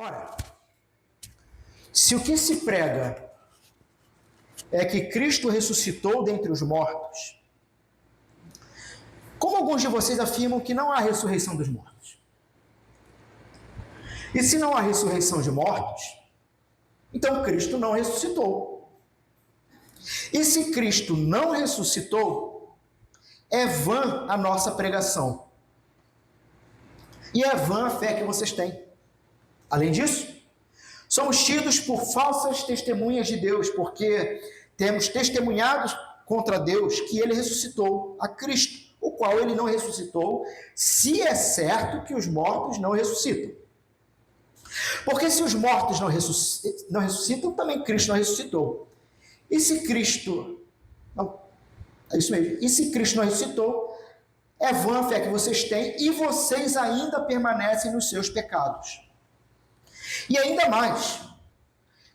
Ora, se o que se prega é que Cristo ressuscitou dentre os mortos, como alguns de vocês afirmam que não há ressurreição dos mortos? E se não há ressurreição de mortos, então Cristo não ressuscitou. E se Cristo não ressuscitou, é vã a nossa pregação. E é vã a fé que vocês têm. Além disso, somos tidos por falsas testemunhas de Deus, porque temos testemunhado contra Deus que ele ressuscitou a Cristo, o qual ele não ressuscitou, se é certo que os mortos não ressuscitam. Porque se os mortos não ressuscitam, também Cristo não ressuscitou. E se Cristo... Não, é isso mesmo. E se Cristo não ressuscitou, é vã a fé que vocês têm e vocês ainda permanecem nos seus pecados. E ainda mais,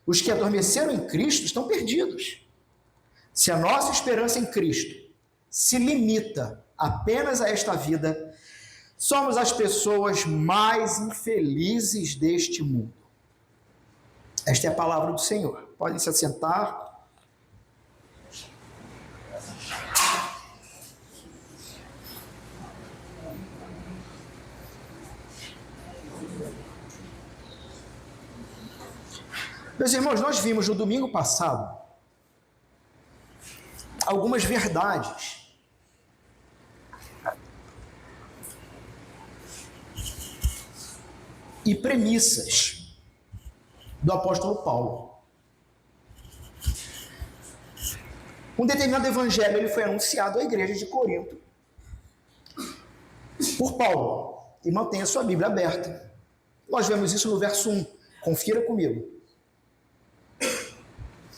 os que adormeceram em Cristo estão perdidos. Se a nossa esperança em Cristo se limita apenas a esta vida, somos as pessoas mais infelizes deste mundo. Esta é a palavra do Senhor. Podem se assentar. Meus irmãos, nós vimos no domingo passado algumas verdades e premissas do apóstolo Paulo. Um determinado evangelho ele foi anunciado à igreja de Corinto por Paulo. E mantenha sua Bíblia aberta. Nós vemos isso no verso 1. Confira comigo.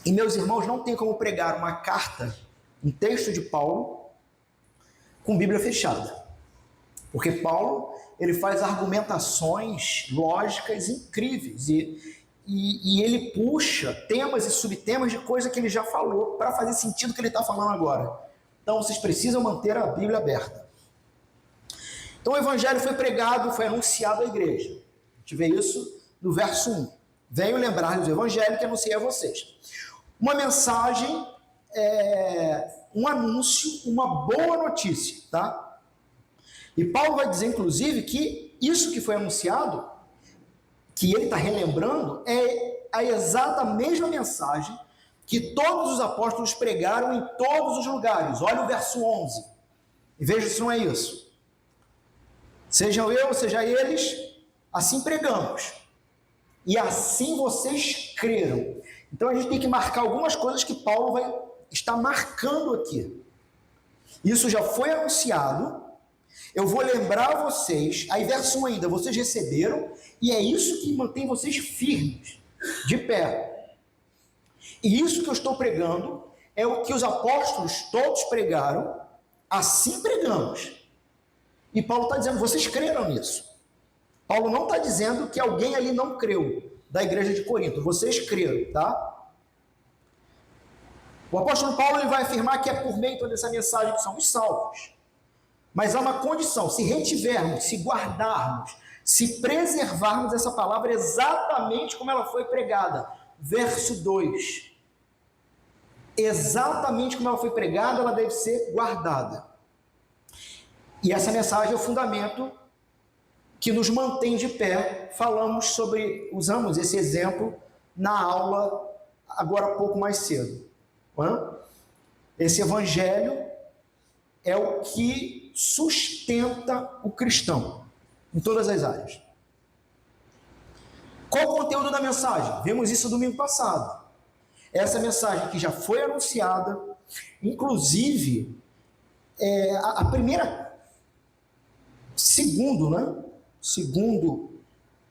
E, meus irmãos, não tem como pregar uma carta, um texto de Paulo, com Bíblia fechada. Porque Paulo, ele faz argumentações lógicas incríveis e ele puxa temas e subtemas de coisa que ele já falou para fazer sentido o que ele está falando agora. Então, vocês precisam manter a Bíblia aberta. Então, o evangelho foi pregado, foi anunciado à igreja. A gente vê isso no verso 1. Venho lembrar-lhes do evangelho que anunciei a vocês. Uma mensagem, um anúncio, uma boa notícia, tá? E Paulo vai dizer, inclusive, que isso que foi anunciado, que ele está relembrando, é a exata mesma mensagem que todos os apóstolos pregaram em todos os lugares. Olha o verso 11. E veja se não é isso. Sejam eu, seja eles, assim pregamos. E assim vocês creram. Então a gente tem que marcar algumas coisas que Paulo vai estar marcando aqui. Isso já foi anunciado. Eu vou lembrar vocês, aí verso 1 ainda, vocês receberam, e é isso que mantém vocês firmes, de pé. E isso que eu estou pregando é o que os apóstolos todos pregaram, assim pregamos. E Paulo está dizendo, vocês creram nisso. Paulo não está dizendo que alguém ali não creu, da igreja de Corinto. Vocês creram, tá? O apóstolo Paulo ele vai afirmar que é por meio dessa mensagem que somos salvos. Mas há uma condição, se retivermos, se guardarmos, se preservarmos essa palavra exatamente como ela foi pregada. Verso 2. Exatamente como ela foi pregada, ela deve ser guardada. E essa mensagem é o fundamento que nos mantém de pé. Usamos esse exemplo na aula agora há pouco mais cedo. Esse evangelho é o que sustenta o cristão em todas as áreas. Qual o conteúdo da mensagem? Vimos isso domingo passado. Essa mensagem que já foi anunciada, inclusive, a primeira, segundo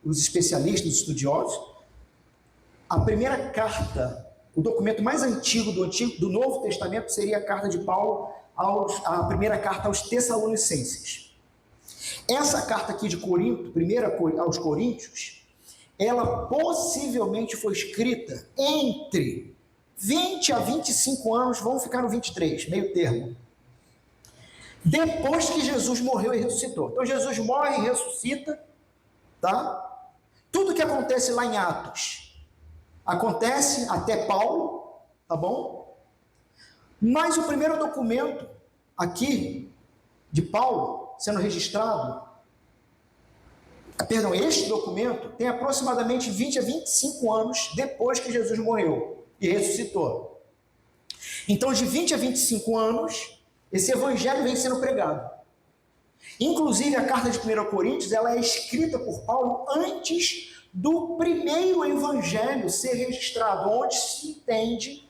os especialistas, os estudiosos, a primeira carta, o documento mais antigo do Novo Testamento seria a carta de Paulo, a primeira carta aos Tessalonicenses. Essa carta aqui de Corinto, primeira aos Coríntios, ela possivelmente foi escrita entre 20 a 25 anos, vamos ficar no 23, meio termo. Depois que Jesus morreu e ressuscitou. Então Jesus morre e ressuscita, tá? Tudo tudo que acontece lá em Atos acontece até Paulo, tá bom? Mas o primeiro documento aqui de Paulo sendo registrado, este documento tem aproximadamente 20 a 25 anos depois que Jesus morreu e ressuscitou. Então, de 20 a 25 anos, esse evangelho vem sendo pregado. Inclusive, a carta de 1 Coríntios, ela é escrita por Paulo antes do primeiro evangelho ser registrado, onde se entende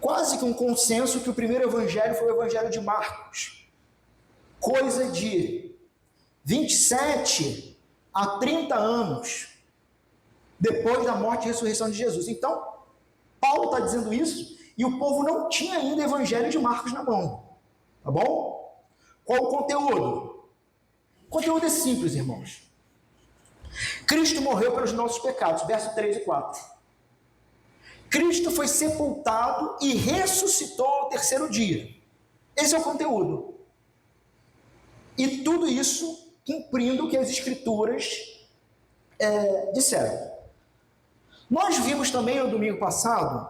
quase que um consenso que o primeiro evangelho foi o evangelho de Marcos. Coisa de 27 a 30 anos depois da morte e ressurreição de Jesus. Então, Paulo está dizendo isso e o povo não tinha ainda o evangelho de Marcos na mão. Tá bom? Qual o conteúdo? O conteúdo é simples, irmãos. Cristo morreu pelos nossos pecados, versos 3 e 4. Cristo foi sepultado e ressuscitou ao terceiro dia. Esse é o conteúdo. E tudo isso cumprindo o que as Escrituras disseram. Nós vimos também no domingo passado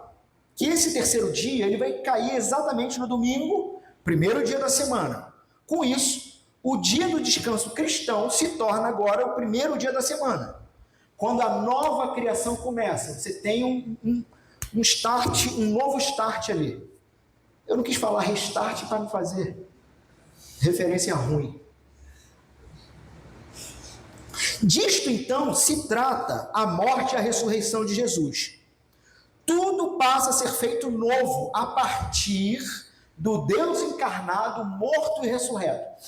que esse terceiro dia ele vai cair exatamente no domingo, primeiro dia da semana. Com isso, o dia do descanso cristão se torna agora o primeiro dia da semana. Quando a nova criação começa, você tem um start, um novo start ali. Eu não quis falar restart para não fazer referência ruim. Disto, então, se trata a morte e a ressurreição de Jesus. Tudo passa a ser feito novo a partir do Deus encarnado, morto e ressurreto.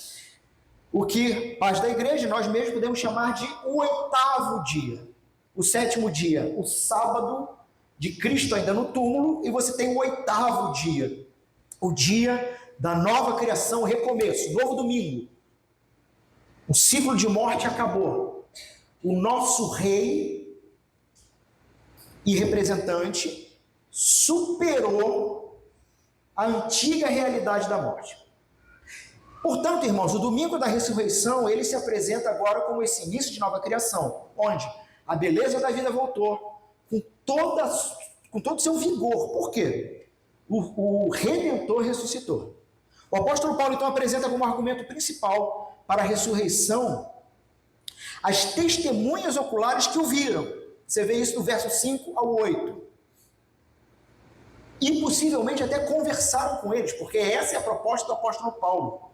O que, pais da igreja, nós mesmos podemos chamar de o oitavo dia. O sétimo dia, o sábado de Cristo ainda no túmulo, e você tem o oitavo dia. O dia da nova criação, o recomeço, novo domingo. O ciclo de morte acabou. O nosso rei e representante superou a antiga realidade da morte. Portanto, irmãos, o domingo da ressurreição, ele se apresenta agora como esse início de nova criação, onde a beleza da vida voltou com todo o seu vigor. Por quê? O Redentor ressuscitou. O apóstolo Paulo, então, apresenta como argumento principal para a ressurreição as testemunhas oculares que o viram. Você vê isso do verso 5 ao 8. E possivelmente até conversaram com eles, porque essa é a proposta do apóstolo Paulo.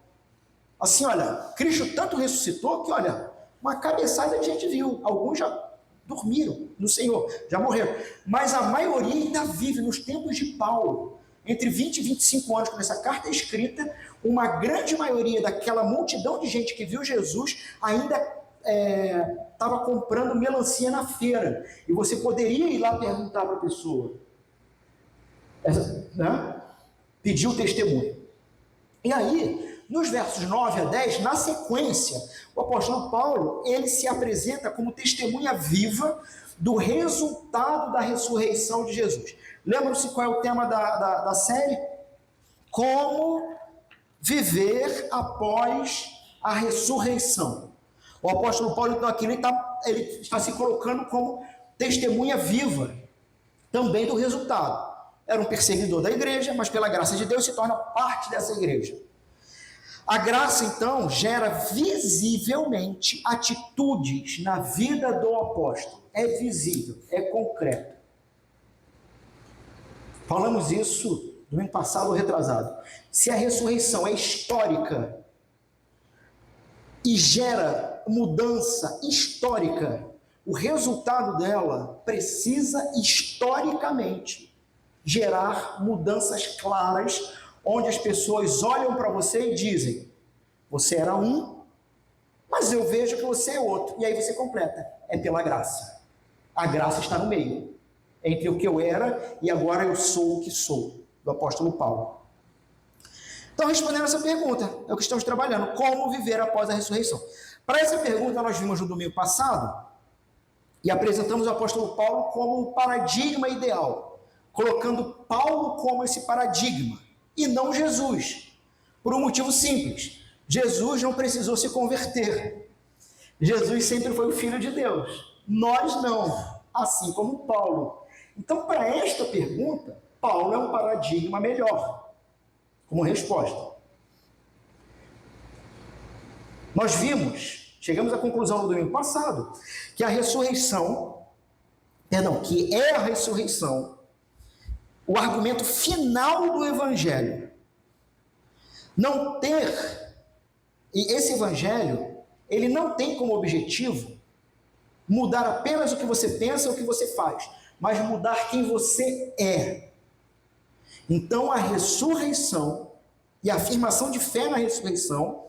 Assim, olha, Cristo tanto ressuscitou que, olha, uma cabeçada de gente viu. Alguns já dormiram no Senhor, já morreram. Mas a maioria ainda vive nos tempos de Paulo. Entre 20 e 25 anos, quando essa carta é escrita, uma grande maioria daquela multidão de gente que viu Jesus ainda estava comprando melancia na feira. E você poderia ir lá perguntar para a pessoa, pedir o testemunho. E aí, nos versos 9 a 10, na sequência, o apóstolo Paulo, ele se apresenta como testemunha viva do resultado da ressurreição de Jesus. Lembram-se qual é o tema da série? Como viver após a ressurreição. O apóstolo Paulo, então, aqui ele está se colocando como testemunha viva também do resultado. Era um perseguidor da igreja, mas pela graça de Deus se torna parte dessa igreja. A graça, então, gera visivelmente atitudes na vida do apóstolo. É visível, é concreto. Falamos isso domingo passado ou retrasado. Se a ressurreição é histórica e gera mudança histórica, o resultado dela precisa historicamente gerar mudanças claras, onde as pessoas olham para você e dizem, você era um, mas eu vejo que você é outro. E aí você completa, é pela graça. A graça está no meio, entre o que eu era e agora eu sou o que sou, do apóstolo Paulo. Então, respondendo essa pergunta, é o que estamos trabalhando, como viver após a ressurreição. Para essa pergunta, nós vimos no domingo passado e apresentamos o apóstolo Paulo como o paradigma ideal, colocando Paulo como esse paradigma, e não Jesus, por um motivo simples. Jesus não precisou se converter. Jesus sempre foi o Filho de Deus. Nós não, assim como Paulo. Então, para esta pergunta, Paulo é um paradigma melhor, como resposta. Nós chegamos à conclusão no domingo passado, que a ressurreição, que é a ressurreição, o argumento final do Evangelho. E esse Evangelho, ele não tem como objetivo mudar apenas o que você pensa ou o que você faz, mas mudar quem você é. Então, a ressurreição e a afirmação de fé na ressurreição,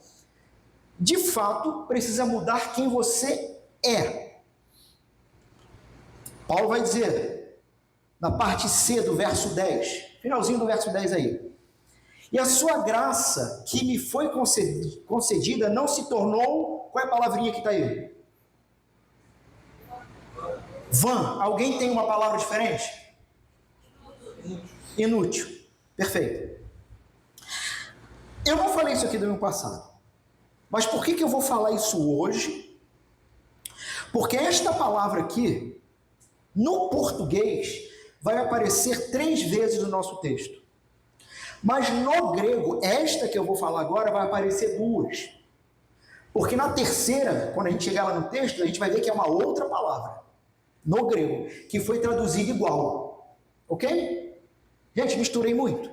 de fato, precisa mudar quem você é. Paulo vai dizer, na parte C do verso 10, finalzinho do verso 10 aí, e a sua graça que me foi concedida não se tornou, qual é a palavrinha que está aí? Vã. Alguém tem uma palavra diferente? Inútil. Perfeito. Eu não falei isso aqui do ano passado. Mas por que eu vou falar isso hoje? Porque esta palavra aqui, no português, vai aparecer 3 vezes no nosso texto. Mas no grego, esta que eu vou falar agora vai aparecer 2. Porque na terceira, quando a gente chegar lá no texto, a gente vai ver que é uma outra palavra, no grego, que foi traduzida igual. Ok? Gente, misturei muito.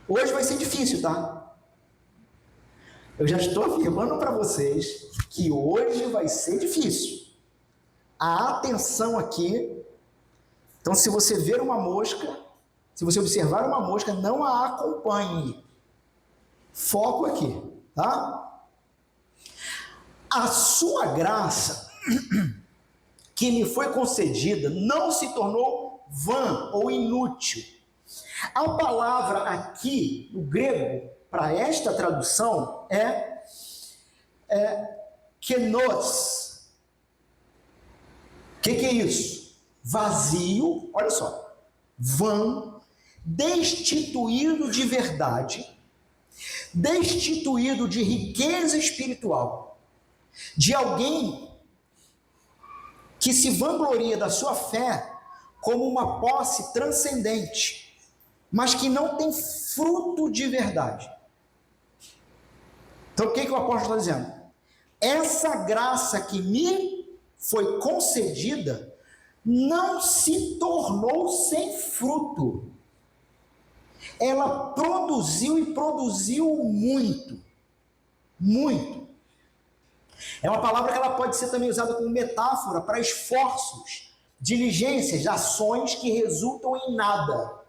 Hoje vai ser difícil, tá? Eu já estou afirmando para vocês que hoje vai ser difícil. A atenção aqui. Então, se você ver uma mosca, se você observar uma mosca, não a acompanhe. Foco aqui, tá? A sua graça que me foi concedida não se tornou vã ou inútil. A palavra aqui, no grego, para esta tradução, é kenos. O que é isso? Vazio, olha só, vã, destituído de verdade, destituído de riqueza espiritual, de alguém que se vangloria da sua fé como uma posse transcendente, mas que não tem fruto de verdade. Então, o que o apóstolo está dizendo? Essa graça que me foi concedida não se tornou sem fruto. Ela produziu e produziu muito. Muito. É uma palavra que ela pode ser também usada como metáfora para esforços, diligências, ações que resultam em nada.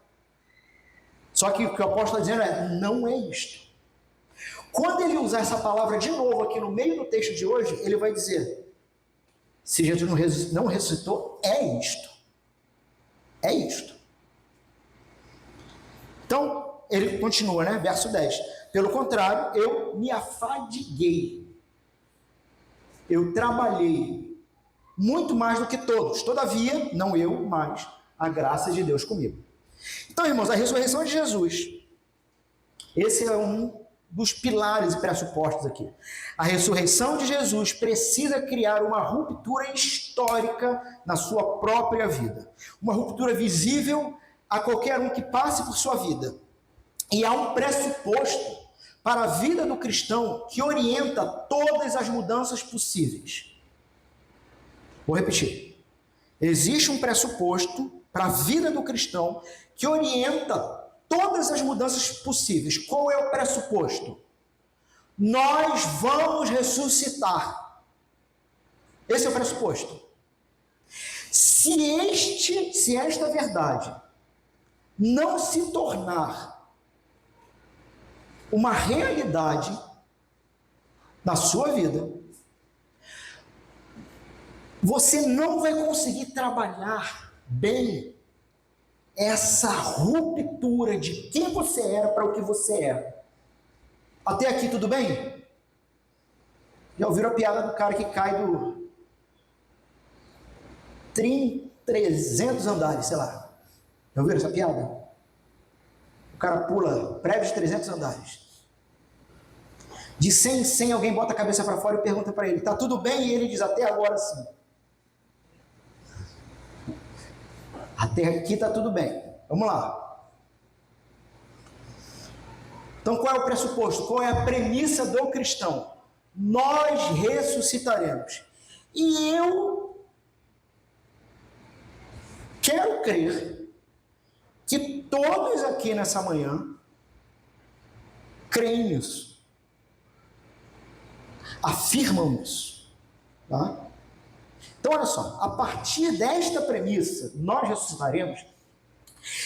Só que o que o apóstolo está dizendo não é isto. Quando ele usar essa palavra de novo aqui no meio do texto de hoje, ele vai dizer, se Jesus não ressuscitou, é isto. É isto. Então, ele continua, né? Verso 10. Pelo contrário, eu me afadiguei. Eu trabalhei muito mais do que todos. Todavia, não eu, mas a graça de Deus comigo. Então, irmãos, a ressurreição de Jesus, esse é um dos pilares e pressupostos aqui. A ressurreição de Jesus precisa criar uma ruptura histórica na sua própria vida. Uma ruptura visível a qualquer um que passe por sua vida. E há um pressuposto para a vida do cristão que orienta todas as mudanças possíveis. Vou repetir. Existe um pressuposto para a vida do cristão que orienta todas as mudanças possíveis. Qual é o pressuposto? Nós vamos ressuscitar. Esse é o pressuposto. Se esta verdade não se tornar uma realidade na sua vida, você não vai conseguir trabalhar bem essa ruptura de quem você era para o que você é. Até aqui tudo bem? Já ouviram a piada do cara que cai do 300 andares, sei lá. Já ouviram essa piada? O cara pula prédio de 300 andares. De 100 em 100 alguém bota a cabeça para fora e pergunta para ele, tá tudo bem? E ele diz, até agora sim. Até aqui está tudo bem. Vamos lá. Então, qual é o pressuposto? Qual é a premissa do cristão? Nós ressuscitaremos. E eu quero crer que todos aqui nessa manhã creem nisso. Afirmam isso. Tá? Então, olha só, a partir desta premissa, nós ressuscitaremos,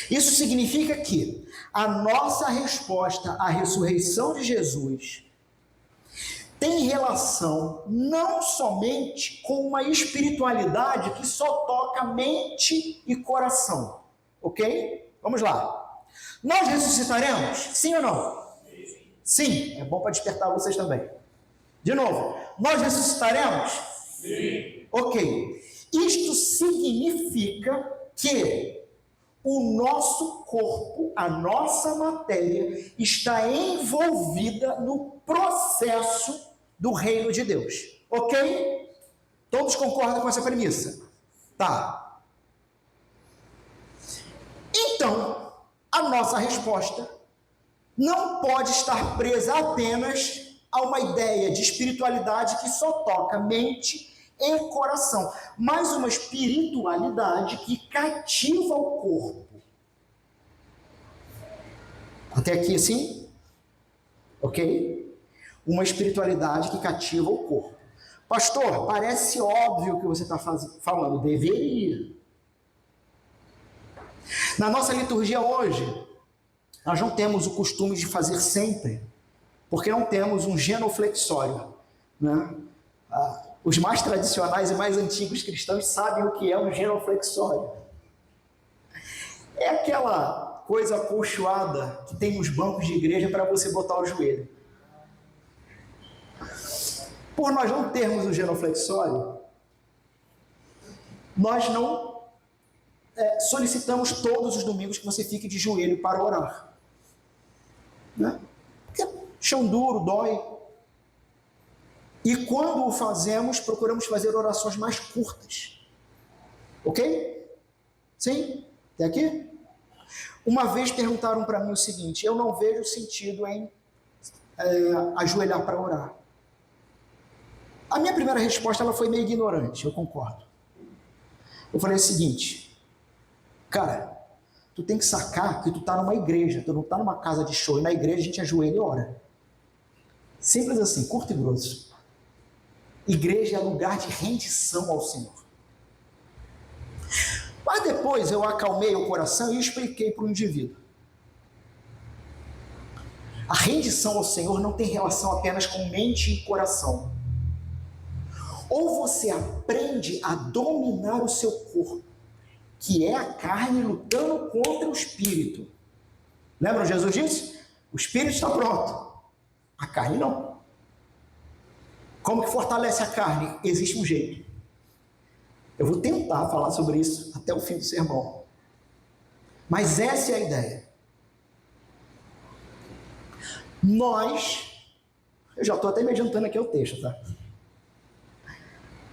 isso significa que a nossa resposta à ressurreição de Jesus tem relação não somente com uma espiritualidade que só toca mente e coração, ok? Vamos lá. Nós ressuscitaremos? Sim ou não? Sim. É bom para despertar vocês também. De novo, nós ressuscitaremos? Sim. Ok. Isto significa que o nosso corpo, a nossa matéria, está envolvida no processo do reino de Deus. Ok? Todos concordam com essa premissa? Tá. Então, a nossa resposta não pode estar presa apenas a uma ideia de espiritualidade que só toca mente e coração, mas uma espiritualidade que cativa o corpo. Até aqui assim? Ok? Uma espiritualidade que cativa o corpo. Pastor, parece óbvio o que você está falando, deveria. Na nossa liturgia hoje, nós não temos o costume de fazer sempre, porque não temos um genuflexório, né? Os mais tradicionais e mais antigos cristãos sabem o que é um genuflexório. É aquela coisa acolchoada que tem nos bancos de igreja para você botar o joelho. Por nós não termos o genuflexório, nós não solicitamos todos os domingos que você fique de joelho para orar. Né? Porque chão duro, dói. E quando o fazemos, procuramos fazer orações mais curtas. Ok? Sim? Até aqui? Uma vez perguntaram para mim o seguinte: eu não vejo sentido em ajoelhar para orar. A minha primeira resposta ela foi meio ignorante, eu concordo. Eu falei o seguinte: cara, tu tem que sacar que tu tá numa igreja, tu não tá numa casa de show, e na igreja a gente ajoelha e ora. Simples assim, curto e grosso. Igreja é lugar de rendição ao Senhor. Mas depois eu acalmei o coração e expliquei para o indivíduo. A rendição ao Senhor não tem relação apenas com mente e coração. Ou você aprende a dominar o seu corpo, que é a carne lutando contra o espírito. Lembram Jesus disse? O espírito está pronto, a carne não. Como que fortalece a carne? Existe um jeito. Eu vou tentar falar sobre isso até o fim do sermão. Mas essa é a ideia. Eu já estou até me adiantando aqui ao texto, tá?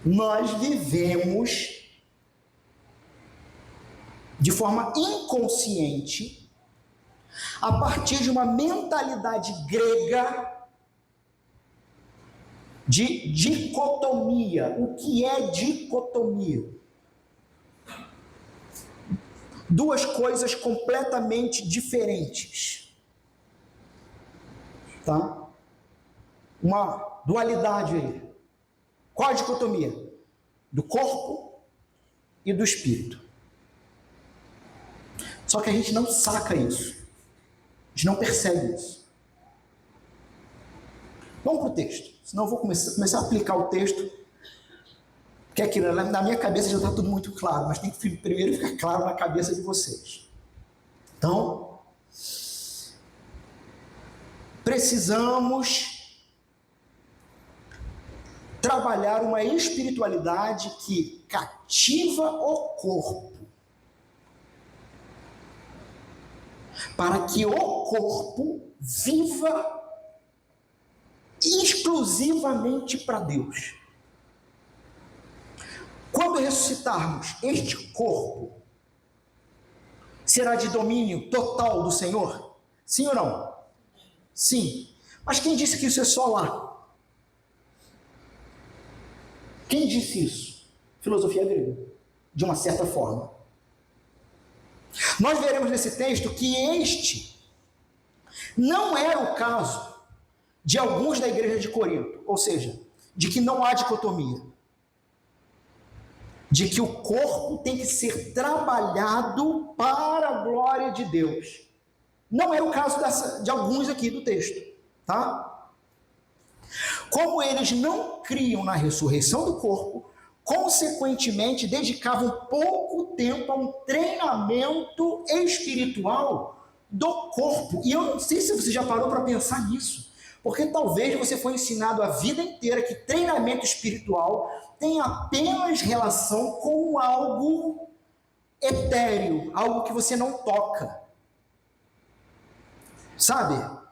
Nós vivemos de forma inconsciente a partir de uma mentalidade grega de dicotomia. O que é dicotomia? Duas coisas completamente diferentes. Tá? Uma dualidade aí. Qual a dicotomia? Do corpo e do espírito. Só que a gente não saca isso. A gente não percebe isso. Vamos para o texto. Senão eu vou começar a aplicar o texto. Porque aqui na minha cabeça já está tudo muito claro, mas tem que primeiro ficar claro na cabeça de vocês. Então, precisamos trabalhar uma espiritualidade que cativa o corpo, para que o corpo viva exclusivamente para Deus. Quando ressuscitarmos este corpo, será de domínio total do Senhor? Sim ou não? Sim. Mas quem disse que isso é só lá? Quem disse isso? Filosofia grega, de uma certa forma. Nós veremos nesse texto que este não era o caso de alguns da igreja de Corinto, ou seja, de que não há dicotomia, de que o corpo tem que ser trabalhado para a glória de Deus. Não era o caso de alguns aqui do texto, tá? Como eles não criam na ressurreição do corpo, consequentemente dedicavam pouco tempo a um treinamento espiritual do corpo. E eu não sei se você já parou para pensar nisso, porque talvez você foi ensinado a vida inteira que treinamento espiritual tem apenas relação com algo etéreo, algo que você não toca. Sabe?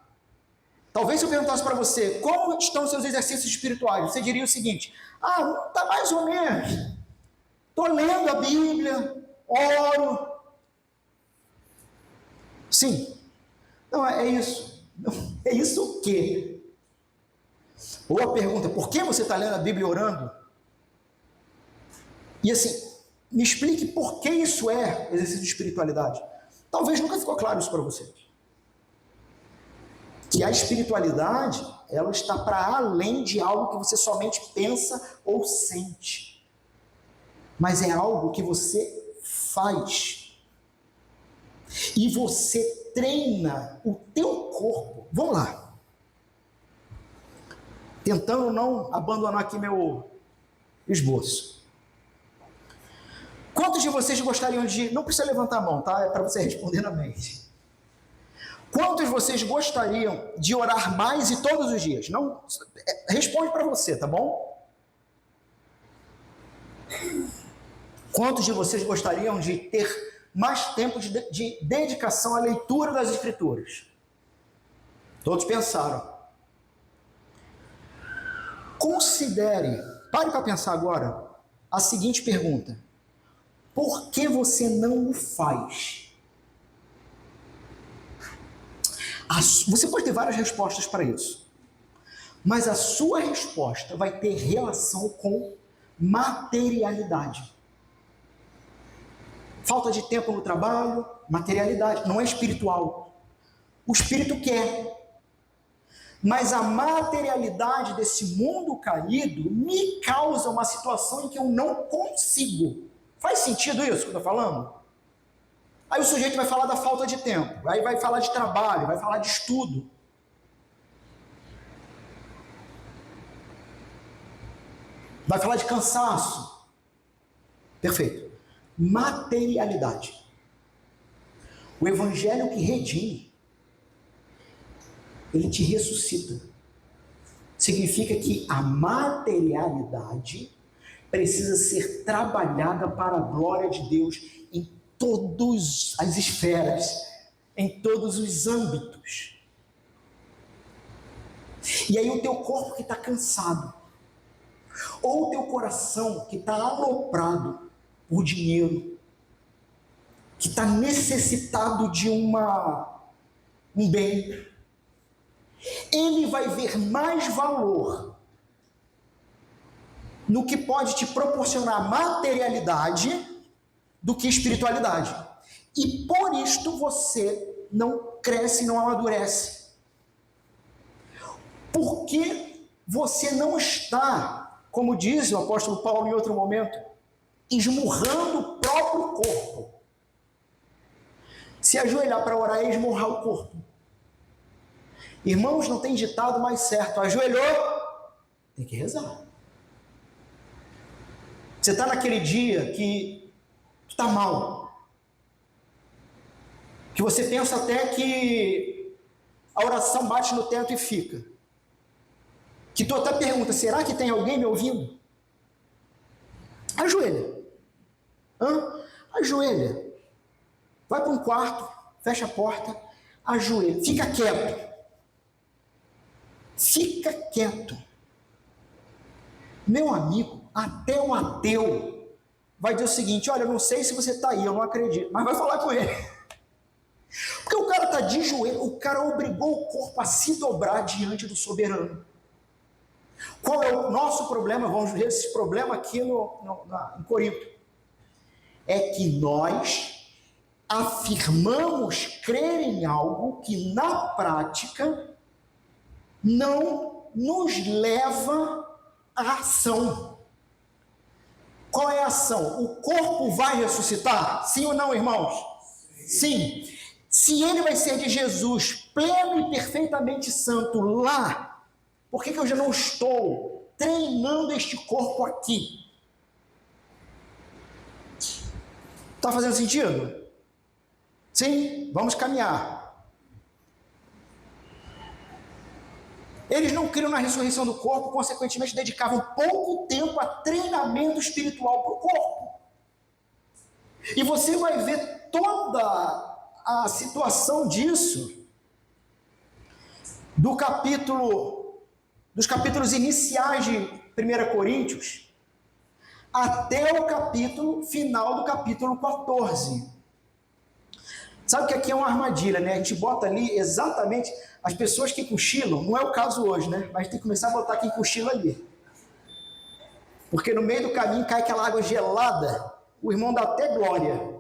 Talvez se eu perguntasse para você, como estão os seus exercícios espirituais? Você diria o seguinte, está mais ou menos. Estou lendo a Bíblia, oro. Sim. Não, é isso. É isso o quê? Ou a pergunta, por que você está lendo a Bíblia e orando? E assim, me explique por que isso é exercício de espiritualidade. Talvez nunca ficou claro isso para você. Que a espiritualidade, ela está para além de algo que você somente pensa ou sente. Mas é algo que você faz. E você treina o teu corpo. Vamos lá. Tentando não abandonar aqui meu esboço. Quantos de vocês gostariam de... Não precisa levantar a mão, tá? É para você responder na mente. Quantos de vocês gostariam de orar mais e todos os dias? Não, responde para você, tá bom? Quantos de vocês gostariam de ter mais tempo de dedicação à leitura das Escrituras? Todos pensaram. Considere, pare para pensar agora, a seguinte pergunta. Por que você não o faz? Você pode ter várias respostas para isso, mas a sua resposta vai ter relação com materialidade. Falta de tempo no trabalho, materialidade, não é espiritual. O espírito quer, mas a materialidade desse mundo caído me causa uma situação em que eu não consigo. Faz sentido isso que eu estou falando? Aí o sujeito vai falar da falta de tempo, aí vai falar de trabalho, vai falar de estudo. Vai falar de cansaço. Perfeito. Materialidade. O evangelho que redime, ele te ressuscita. Significa que a materialidade precisa ser trabalhada para a glória de Deus em todas as esferas, em todos os âmbitos. E aí o teu corpo que está cansado, ou o teu coração que está aloprado por dinheiro, que está necessitado de um bem, ele vai ver mais valor no que pode te proporcionar materialidade do que espiritualidade. E por isto você não cresce, não amadurece. Porque você não está, como diz o apóstolo Paulo em outro momento, esmurrando o próprio corpo. Se ajoelhar para orar é esmurrar o corpo. Irmãos, não tem ditado mais certo. Ajoelhou, tem que rezar. Você está naquele dia que tu está mal, que você pensa até que a oração bate no teto e fica, que tu até pergunta, será que tem alguém me ouvindo? Ajoelha. Ajoelha. Vai para um quarto, fecha a porta, ajoelha, fica quieto. Fica quieto. Meu amigo, até um ateu vai dizer o seguinte, olha, eu não sei se você está aí, eu não acredito, mas vai falar com ele. tá de joelho, o cara obrigou o corpo a se dobrar diante do soberano. Qual é o nosso problema? Vamos ver esse problema aqui em Corinto. É que nós afirmamos crer em algo que na prática não nos leva à ação. Qual é a ação? O corpo vai ressuscitar? Sim ou não, irmãos? Sim. Se ele vai ser de Jesus, pleno e perfeitamente santo lá, por que eu já não estou treinando este corpo aqui? Está fazendo sentido? Sim? Vamos caminhar. Eles não criam na ressurreição do corpo, consequentemente dedicavam pouco tempo a treinamento espiritual para o corpo. E você vai ver toda a situação disso dos capítulos iniciais de 1 Coríntios até o capítulo final do capítulo 14. Sabe que aqui é uma armadilha, né? A gente bota ali exatamente as pessoas que cochilam, não é o caso hoje, né? Mas tem que começar a botar quem cochila ali. Porque no meio do caminho cai aquela água gelada, o irmão dá até glória.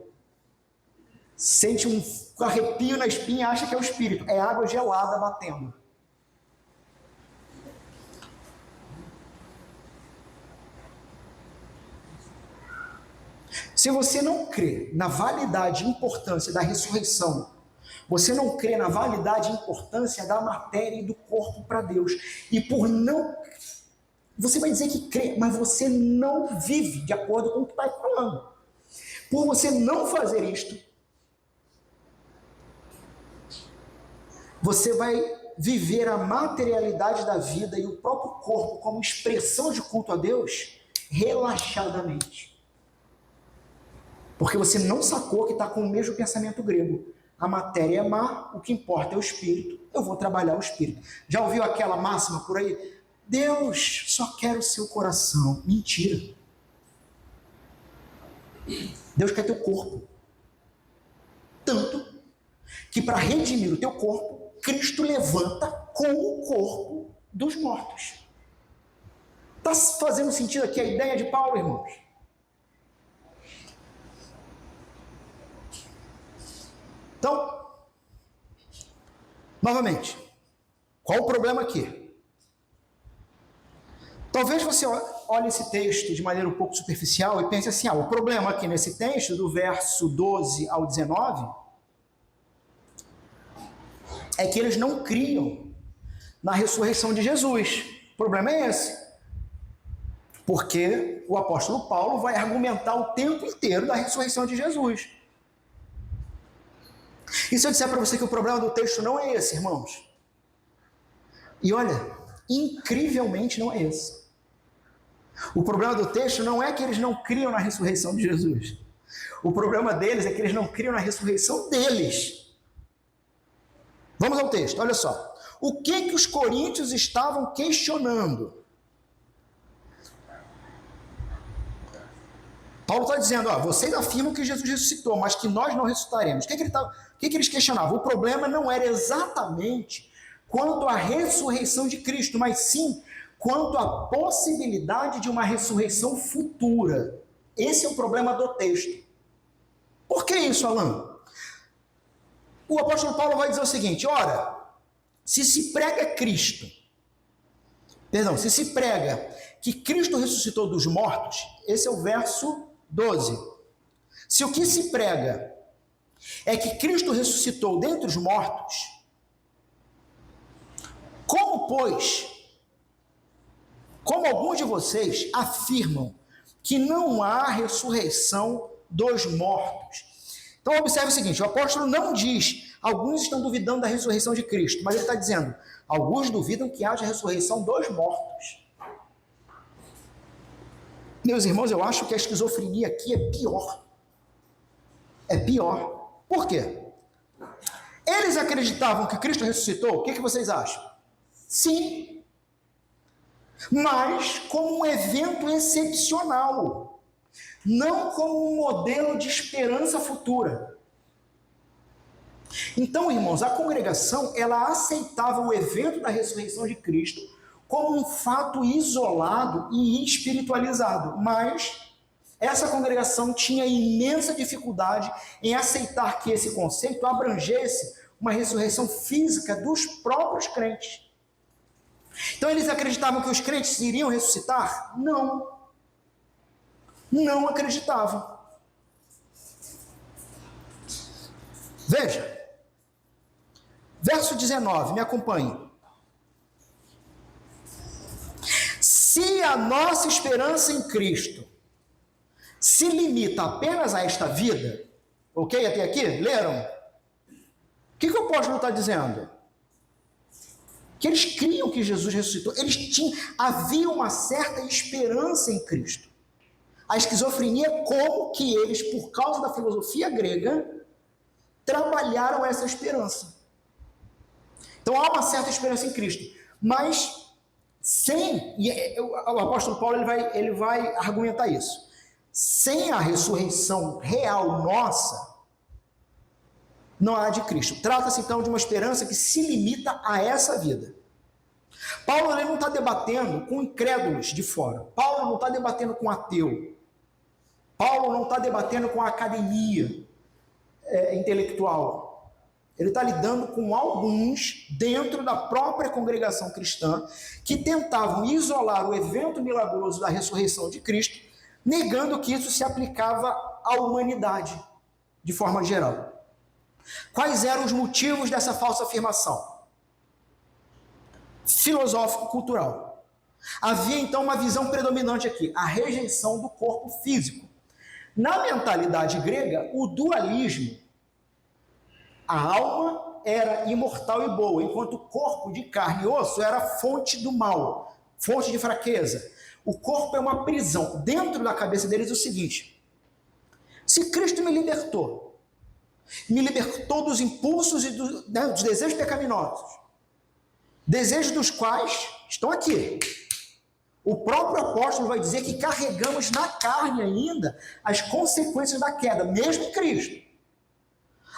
Sente um arrepio na espinha, acha que é o espírito. É água gelada batendo. Se você não crê na validade e importância da ressurreição, você não crê na validade e importância da matéria e do corpo para Deus, e por não... Você vai dizer que crê, mas você não vive de acordo com o que está falando. Por você não fazer isto, você vai viver a materialidade da vida e o próprio corpo como expressão de culto a Deus relaxadamente. Porque você não sacou que está com o mesmo pensamento grego. A matéria é má, o que importa é o espírito. Eu vou trabalhar o espírito. Já ouviu aquela máxima por aí? Deus só quer o seu coração. Mentira. Deus quer teu corpo. Tanto que para redimir o teu corpo, Cristo levanta com o corpo dos mortos. Está fazendo sentido aqui a ideia de Paulo, irmãos? Então, novamente, qual o problema aqui? Talvez você olhe esse texto de maneira um pouco superficial e pense assim, o problema aqui nesse texto, do verso 12 ao 19, é que eles não criam na ressurreição de Jesus. O problema é esse. Porque o apóstolo Paulo vai argumentar o tempo inteiro da ressurreição de Jesus. E se eu disser para você que o problema do texto não é esse, irmãos? E olha, incrivelmente não é esse. O problema do texto não é que eles não criam na ressurreição de Jesus. O problema deles é que eles não criam na ressurreição deles. Vamos ao texto, olha só. O que os coríntios estavam questionando? Paulo está dizendo, vocês afirmam que Jesus ressuscitou, mas que nós não ressuscitaremos. O que eles questionavam? O problema não era exatamente quanto à ressurreição de Cristo, mas sim quanto à possibilidade de uma ressurreição futura. Esse é o problema do texto. Por que isso, Alan? O apóstolo Paulo vai dizer o seguinte, se se prega que Cristo ressuscitou dos mortos, esse é o verso 12. Se o que se prega é que Cristo ressuscitou dentre os mortos, como alguns de vocês afirmam que não há ressurreição dos mortos. Então observe o seguinte, o apóstolo não diz, alguns estão duvidando da ressurreição de Cristo, mas ele está dizendo, alguns duvidam que haja ressurreição dos mortos. Meus irmãos, eu acho que a esquizofrenia aqui é pior. É pior. Por quê? Eles acreditavam que Cristo ressuscitou? O que vocês acham? Sim. Mas como um evento excepcional. Não como um modelo de esperança futura. Então, irmãos, a congregação, ela aceitava o evento da ressurreição de Cristo como um fato isolado e espiritualizado, mas essa congregação tinha imensa dificuldade em aceitar que esse conceito abrangesse uma ressurreição física dos próprios crentes. Então, eles acreditavam que os crentes iriam ressuscitar? Não. Não acreditavam. Veja, verso 19, me acompanhe. Se a nossa esperança em Cristo se limita apenas a esta vida, ok? Até aqui? Leram? O que o apóstolo está dizendo? Que eles criam que Jesus ressuscitou. Havia uma certa esperança em Cristo. A esquizofrenia é como que eles, por causa da filosofia grega, trabalharam essa esperança. Então há uma certa esperança em Cristo, mas o apóstolo Paulo ele vai argumentar isso. Sem a ressurreição real nossa, não há de Cristo. Trata-se então de uma esperança que se limita a essa vida. Paulo ele não está debatendo com incrédulos de fora. Paulo não está debatendo com ateu. Paulo não está debatendo com a academia intelectual. Ele está lidando com alguns dentro da própria congregação cristã que tentavam isolar o evento milagroso da ressurreição de Cristo, negando que isso se aplicava à humanidade de forma geral. Quais eram os motivos dessa falsa afirmação? Filosófico-cultural. Havia então uma visão predominante aqui, a rejeição do corpo físico. Na mentalidade grega, o dualismo, a alma era imortal e boa, enquanto o corpo de carne e osso era fonte do mal, fonte de fraqueza. O corpo é uma prisão. Dentro da cabeça deles é o seguinte: se Cristo me libertou dos impulsos e dos desejos pecaminosos, desejos dos quais estão aqui. O próprio apóstolo vai dizer que carregamos na carne ainda as consequências da queda, mesmo em Cristo.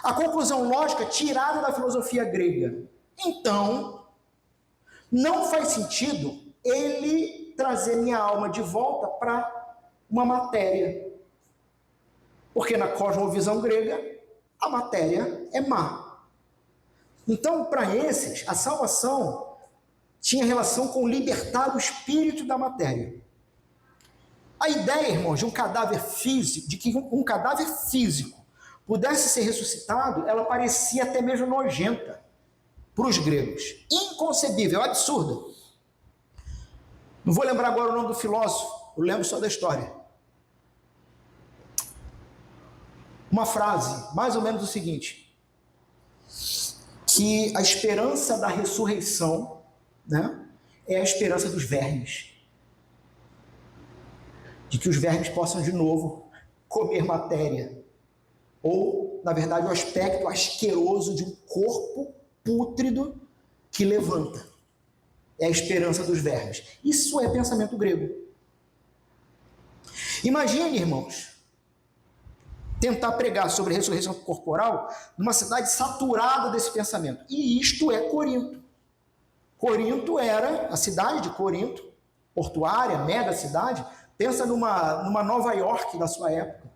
A conclusão lógica tirada da filosofia grega. Então, não faz sentido ele trazer minha alma de volta para uma matéria. Porque na cosmovisão grega, a matéria é má. Então, para esses, a salvação tinha relação com libertar o espírito da matéria. A ideia, irmãos, de um cadáver físico, de que um cadáver físico pudesse ser ressuscitado, ela parecia até mesmo nojenta para os gregos. Inconcebível, absurda. Não vou lembrar agora o nome do filósofo, eu lembro só da história. Uma frase, mais ou menos o seguinte: que a esperança da ressurreição, é a esperança dos vermes. De que os vermes possam de novo comer matéria. Ou, na verdade, o aspecto asqueroso de um corpo pútrido que levanta. É a esperança dos vermes. Isso é pensamento grego. Imagine, irmãos, tentar pregar sobre ressurreição corporal numa cidade saturada desse pensamento. E isto é Corinto. Corinto era a cidade de Corinto, portuária, mega cidade. Pensa numa Nova York da sua época.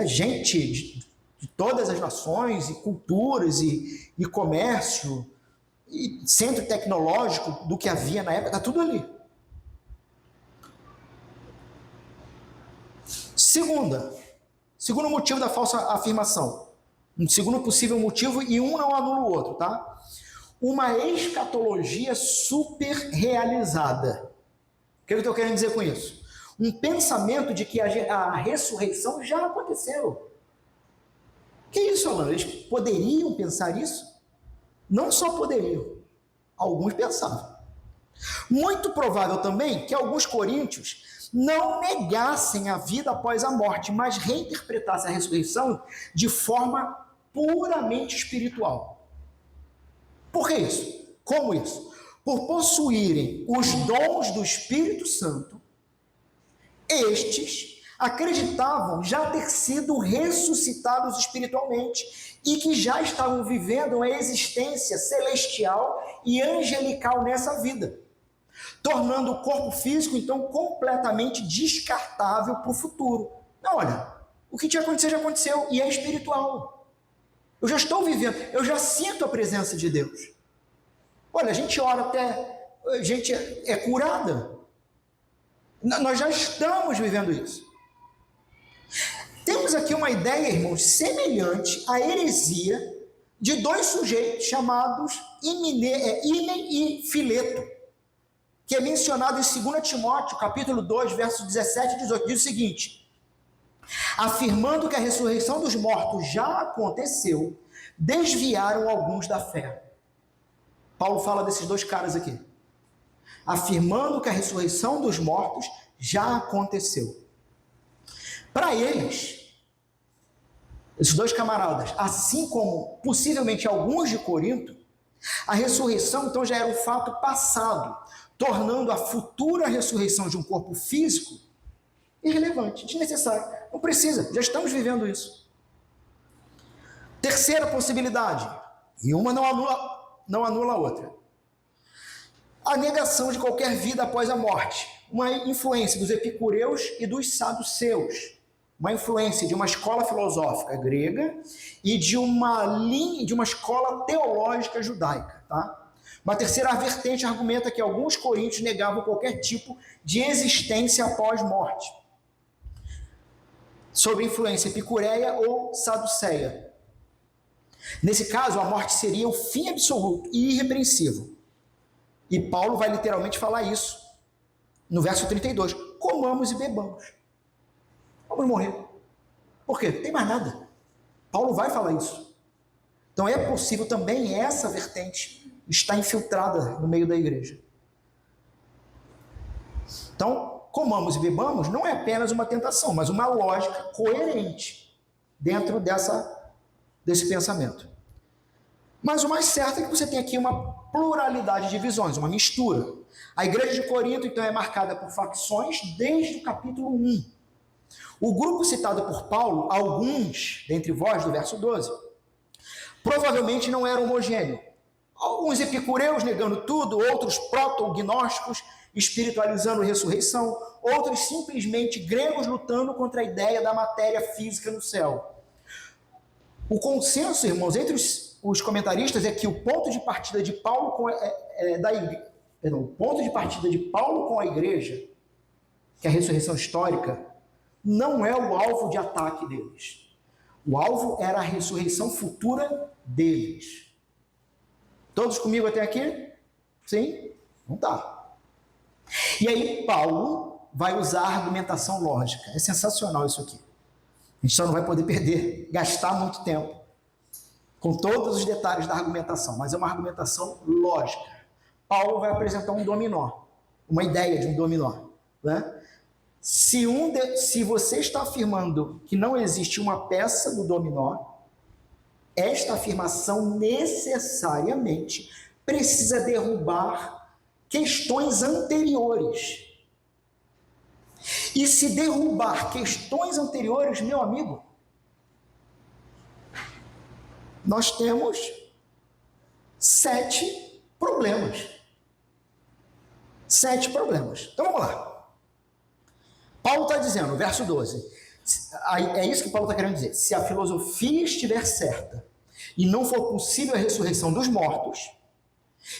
Gente de todas as nações, e culturas, e comércio, e centro tecnológico do que havia na época, está tudo ali. Segundo motivo da falsa afirmação, um segundo possível motivo, e um não anula o outro, tá? Uma escatologia super realizada. O que eu estou querendo dizer com isso? Um pensamento de que a ressurreição já aconteceu. Que isso, Alan? Eles poderiam pensar isso? Não só poderiam, alguns pensavam. Muito provável também que alguns coríntios não negassem a vida após a morte, mas reinterpretassem a ressurreição de forma puramente espiritual. Por que isso? Como isso? Por possuírem os dons do Espírito Santo, estes acreditavam já ter sido ressuscitados espiritualmente e que já estavam vivendo uma existência celestial e angelical nessa vida, tornando o corpo físico, então, completamente descartável para o futuro. Não, olha, o que tinha acontecido já aconteceu e é espiritual. Eu já estou vivendo, eu já sinto a presença de Deus. Olha, a gente ora até, a gente é curada. Nós já estamos vivendo isso. Temos aqui uma ideia, irmãos, semelhante à heresia de dois sujeitos chamados Hímen e Fileto, que é mencionado em 2 Timóteo, capítulo 2, versos 17 e 18, diz o seguinte: afirmando que a ressurreição dos mortos já aconteceu, desviaram alguns da fé. Paulo fala desses dois caras aqui. Afirmando que a ressurreição dos mortos já aconteceu. Para eles, esses dois camaradas, assim como possivelmente alguns de Corinto, a ressurreição então já era um fato passado, tornando a futura ressurreição de um corpo físico irrelevante, desnecessário. Não precisa, já estamos vivendo isso. Terceira possibilidade, e uma não anula a outra: a negação de qualquer vida após a morte, uma influência dos epicureus e dos saduceus, uma influência de uma escola filosófica grega e de uma escola teológica judaica, tá? Uma terceira vertente argumenta que alguns coríntios negavam qualquer tipo de existência após morte, sob influência epicureia ou saduceia. Nesse caso, a morte seria o fim absoluto e irrepreensível. E Paulo vai literalmente falar isso no verso 32. Comamos e bebamos. Vamos morrer. Por quê? Não tem mais nada. Paulo vai falar isso. Então é possível também essa vertente estar infiltrada no meio da igreja. Então, comamos e bebamos não é apenas uma tentação, mas uma lógica coerente dentro desse pensamento. Mas o mais certo é que você tem aqui uma pluralidade de visões, uma mistura. A igreja de Corinto, então, é marcada por facções desde o capítulo 1. O grupo citado por Paulo, alguns dentre vós, do verso 12, provavelmente não era homogêneo. Alguns epicureus negando tudo, outros proto-gnósticos espiritualizando a ressurreição, outros simplesmente gregos lutando contra a ideia da matéria física no céu. O consenso, irmãos, entre os comentaristas é que o ponto de partida de Paulo com a igreja, que é a ressurreição histórica, não é o alvo de ataque deles. O alvo era a ressurreição futura deles. Todos comigo até aqui? Sim? Não tá. E aí Paulo vai usar a argumentação lógica. É sensacional isso aqui. A gente só não vai poder gastar muito tempo com todos os detalhes da argumentação, mas é uma argumentação lógica. Paulo vai apresentar um dominó, uma ideia de um dominó, né? Se você está afirmando que não existe uma peça do dominó, esta afirmação necessariamente precisa derrubar questões anteriores. E se derrubar questões anteriores, meu amigo, nós temos 7 problemas. 7 problemas. Então vamos lá. Paulo está dizendo, verso 12, é isso que Paulo está querendo dizer: se a filosofia estiver certa e não for possível a ressurreição dos mortos,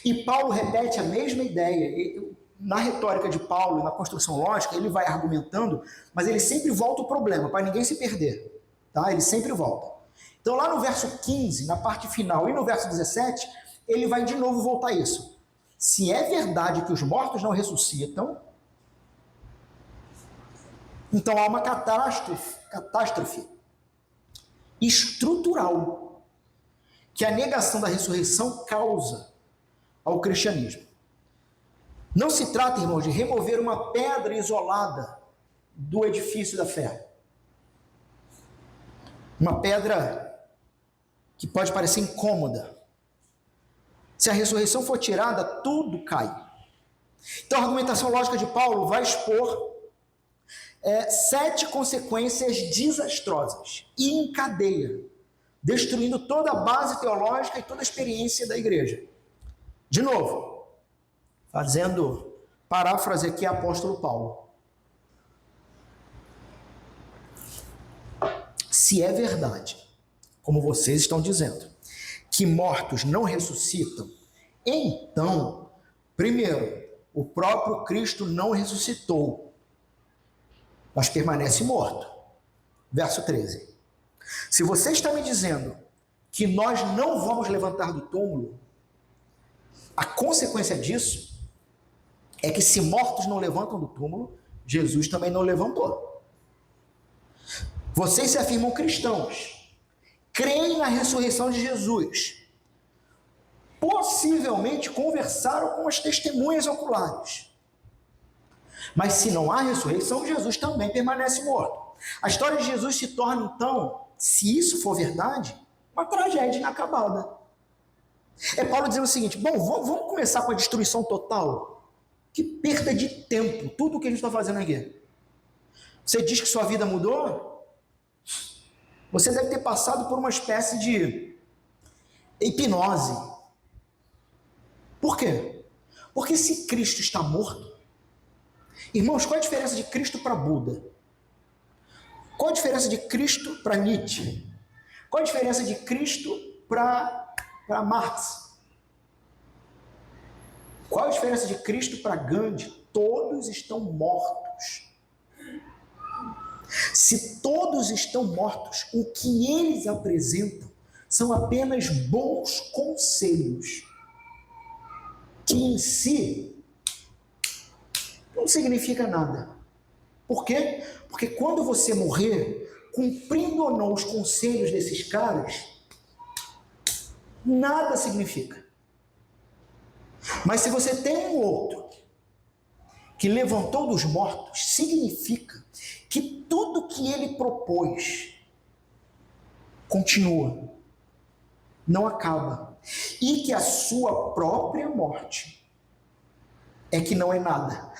e Paulo repete a mesma ideia, na retórica de Paulo, na construção lógica, ele vai argumentando, mas ele sempre volta o problema, para ninguém se perder, tá? Ele sempre volta. Então lá no verso 15, na parte final, e no verso 17, ele vai de novo voltar a isso. Se é verdade que os mortos não ressuscitam, então há uma catástrofe estrutural que a negação da ressurreição causa ao cristianismo. Não se trata, irmãos, de remover uma pedra isolada do edifício da fé. Uma pedra que pode parecer incômoda. Se a ressurreição for tirada, tudo cai. Então a argumentação lógica de Paulo vai expor 7 consequências desastrosas e em cadeia, destruindo toda a base teológica e toda a experiência da igreja. De novo, fazendo paráfrase aqui, apóstolo Paulo. Se é verdade, como vocês estão dizendo, que mortos não ressuscitam, então, primeiro, o próprio Cristo não ressuscitou, mas permanece morto. Verso 13. Se você está me dizendo que nós não vamos levantar do túmulo, a consequência disso é que se mortos não levantam do túmulo, Jesus também não levantou. Vocês se afirmam cristãos, creem na ressurreição de Jesus, possivelmente conversaram com as testemunhas oculares. Mas se não há ressurreição, Jesus também permanece morto. A história de Jesus se torna, então, se isso for verdade, uma tragédia inacabada. É Paulo dizendo o seguinte: bom, vamos começar com a destruição total? Que perda de tempo, tudo o que a gente está fazendo aqui. Você diz que sua vida mudou? Você deve ter passado por uma espécie de hipnose. Por quê? Porque se Cristo está morto, irmãos, qual a diferença de Cristo para Buda? Qual a diferença de Cristo para Nietzsche? Qual a diferença de Cristo para Marx? Qual a diferença de Cristo para Gandhi? Todos estão mortos. Se todos estão mortos, o que eles apresentam são apenas bons conselhos, que em si não significa nada. Por quê? Porque quando você morrer, cumprindo ou não os conselhos desses caras, nada significa. Mas se você tem um outro que levantou dos mortos, significa que tudo que ele propôs continua, não acaba, e que a sua própria morte é que não é nada.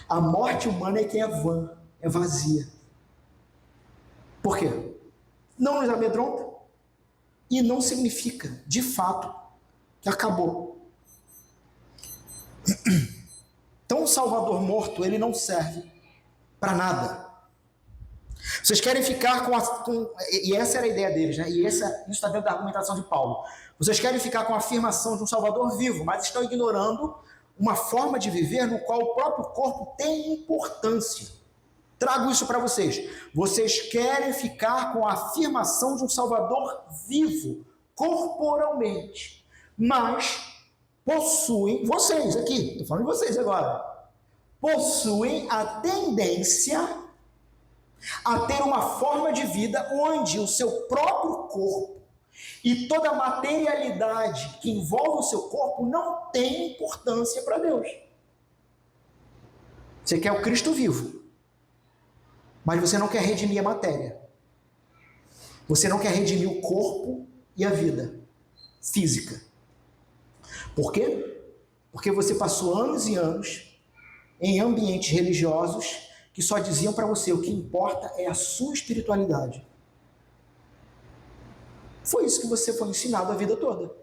A morte humana é que é vã, é vazia. Por quê? Não nos amedronta e não significa, de fato, que acabou. Então, o Salvador morto, ele não serve para nada. Vocês querem ficar e essa era a ideia deles, né? E isso está dentro da argumentação de Paulo. Vocês querem ficar com a afirmação de um Salvador vivo, mas estão ignorando uma forma de viver no qual o próprio corpo tem importância. Trago isso para vocês. Vocês querem ficar com a afirmação de um Salvador vivo, corporalmente, mas possuem, vocês aqui, estou falando de vocês agora, possuem a tendência a ter uma forma de vida onde o seu próprio corpo e toda a materialidade que envolve o seu corpo não tem importância para Deus. Você quer o Cristo vivo, mas você não quer redimir a matéria. Você não quer redimir o corpo e a vida física. Por quê? Porque você passou anos e anos em ambientes religiosos que só diziam para você: o que importa é a sua espiritualidade. Foi isso que você foi ensinado a vida toda.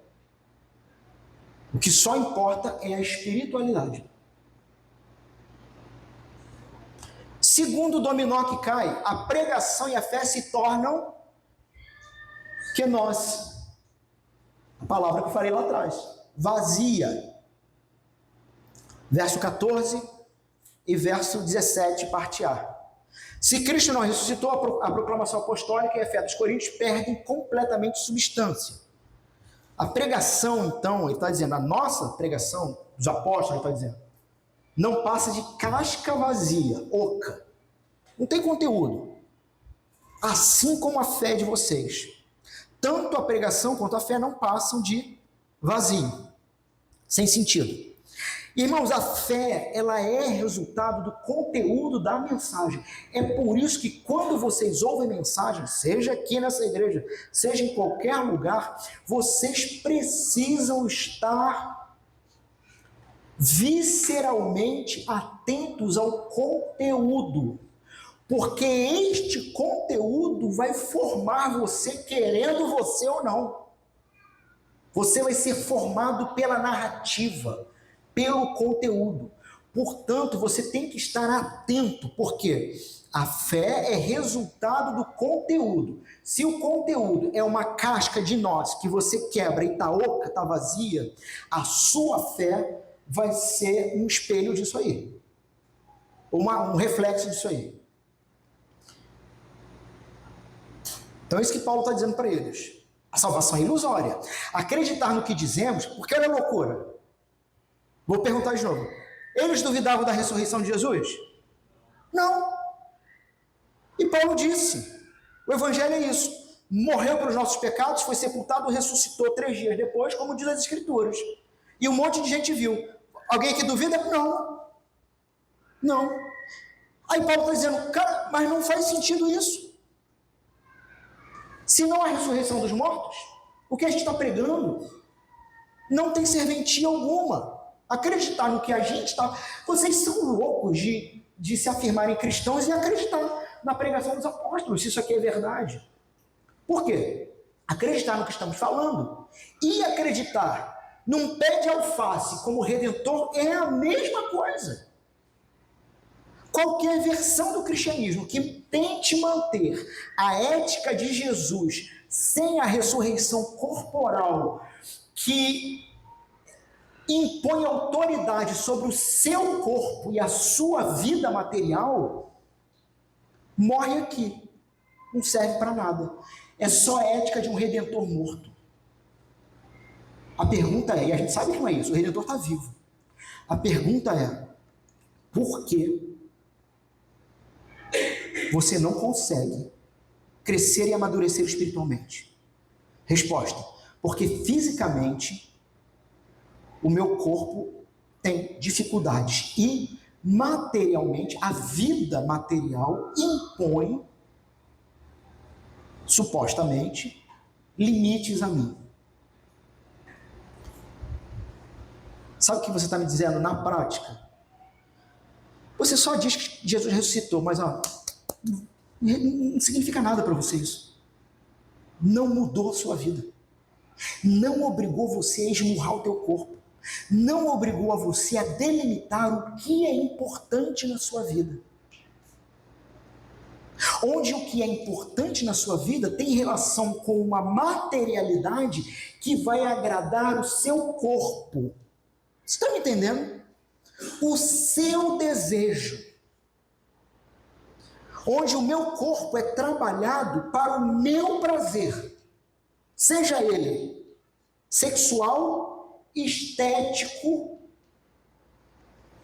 O que só importa é a espiritualidade. Segundo o dominó que cai, a pregação e a fé se tornam kenós. A palavra que eu falei lá atrás. Vazia. Verso 14 e verso 17, parte A. Se Cristo não ressuscitou, a proclamação apostólica e a fé dos coríntios perdem completamente substância. A pregação, então, ele está dizendo, a nossa pregação, dos apóstolos, ele está dizendo, não passa de casca vazia, oca. Não tem conteúdo. Assim como a fé de vocês. Tanto a pregação quanto a fé não passam de vazio, sem sentido. Irmãos, a fé, ela é resultado do conteúdo da mensagem. É por isso que quando vocês ouvem mensagem, seja aqui nessa igreja, seja em qualquer lugar, vocês precisam estar visceralmente atentos ao conteúdo, porque este conteúdo vai formar você, querendo você ou não. Você vai ser formado pela narrativa, pelo conteúdo. Portanto, você tem que estar atento, porque a fé é resultado do conteúdo. Se o conteúdo é uma casca de nozes que você quebra e está oca, está vazia, a sua fé vai ser um espelho disso aí. Um reflexo disso aí. Então é isso que Paulo está dizendo para eles. A salvação é ilusória. Acreditar no que dizemos, porque era loucura. Vou perguntar de novo. Eles duvidavam da ressurreição de Jesus? Não. E Paulo disse, o evangelho é isso. Morreu pelos nossos pecados, foi sepultado, ressuscitou 3 dias depois, como diz as escrituras. E um monte de gente viu. Alguém aqui duvida? Não. Não. Aí Paulo está dizendo, cara, mas não faz sentido isso. Se não há ressurreição dos mortos, o que a gente está pregando não tem serventia alguma. Acreditar no que a gente está... Vocês são loucos de se afirmarem cristãos e acreditar na pregação dos apóstolos, se isso aqui é verdade. Por quê? Acreditar no que estamos falando e acreditar num pé de alface como redentor é a mesma coisa. Qualquer versão do cristianismo que tente manter a ética de Jesus sem a ressurreição corporal, que impõe autoridade sobre o seu corpo e a sua vida material, morre aqui. Não serve para nada. É só a ética de um redentor morto. A pergunta é, e a gente sabe que não é isso, o redentor está vivo. A pergunta é, por que você não consegue crescer e amadurecer espiritualmente? Resposta, porque fisicamente o meu corpo tem dificuldades e materialmente a vida material impõe, supostamente, limites a mim. Sabe o que você está me dizendo na prática? Você só diz que Jesus ressuscitou, mas não significa nada para você isso. Não mudou a sua vida. Não obrigou você a esmurrar o teu corpo. Não obrigou a você a delimitar o que é importante na sua vida. Onde o que é importante na sua vida tem relação com uma materialidade que vai agradar o seu corpo. Você está me entendendo? O seu desejo. Onde o meu corpo é trabalhado para o meu prazer. Seja ele sexual, estético,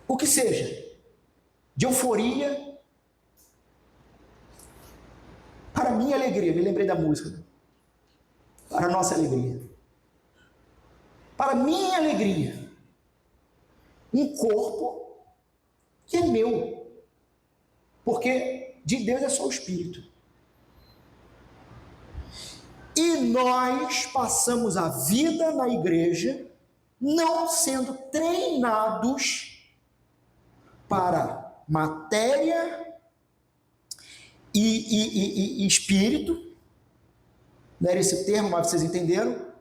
o que seja. De euforia. Para minha alegria, me lembrei da música. Para a nossa alegria. Para minha alegria. Um corpo que é meu. Porque de Deus é só o Espírito. E nós passamos a vida na igreja não sendo treinados para matéria e espírito. Não era esse termo, mas vocês entenderam?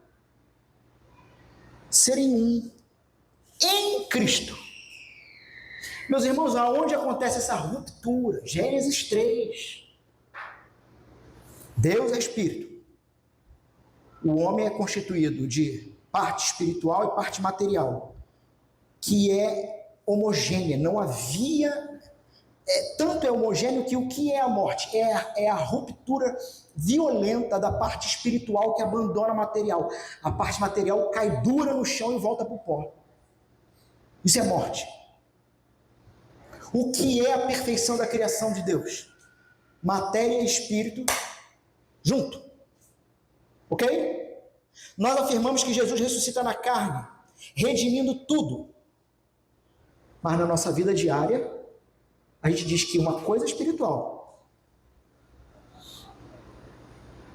Serem um em Cristo. Meus irmãos, aonde acontece essa ruptura? Gênesis 3. Deus é espírito. O homem é constituído de parte espiritual e parte material, que é homogênea. Não havia... tanto é homogêneo que o que é a morte? É a ruptura violenta da parte espiritual que abandona a material. A parte material cai dura no chão e volta para o pó. Isso é morte. O que é a perfeição da criação de Deus? Matéria e espírito junto. Ok? Nós afirmamos que Jesus ressuscita na carne, redimindo tudo. Mas na nossa vida diária, a gente diz que uma coisa é espiritual,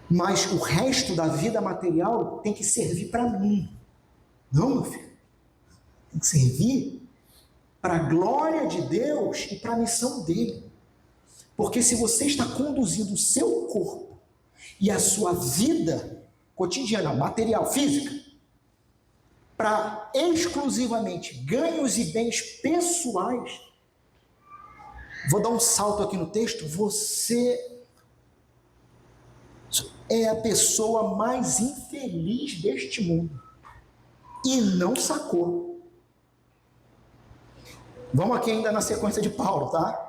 mas o resto da vida material tem que servir para mim. Não, meu filho. Tem que servir para a glória de Deus e para a missão dele. Porque se você está conduzindo o seu corpo e a sua vida cotidiana, material, física, para exclusivamente ganhos e bens pessoais, vou dar um salto aqui no texto, você é a pessoa mais infeliz deste mundo e não sacou. Vamos aqui ainda na sequência de Paulo, tá?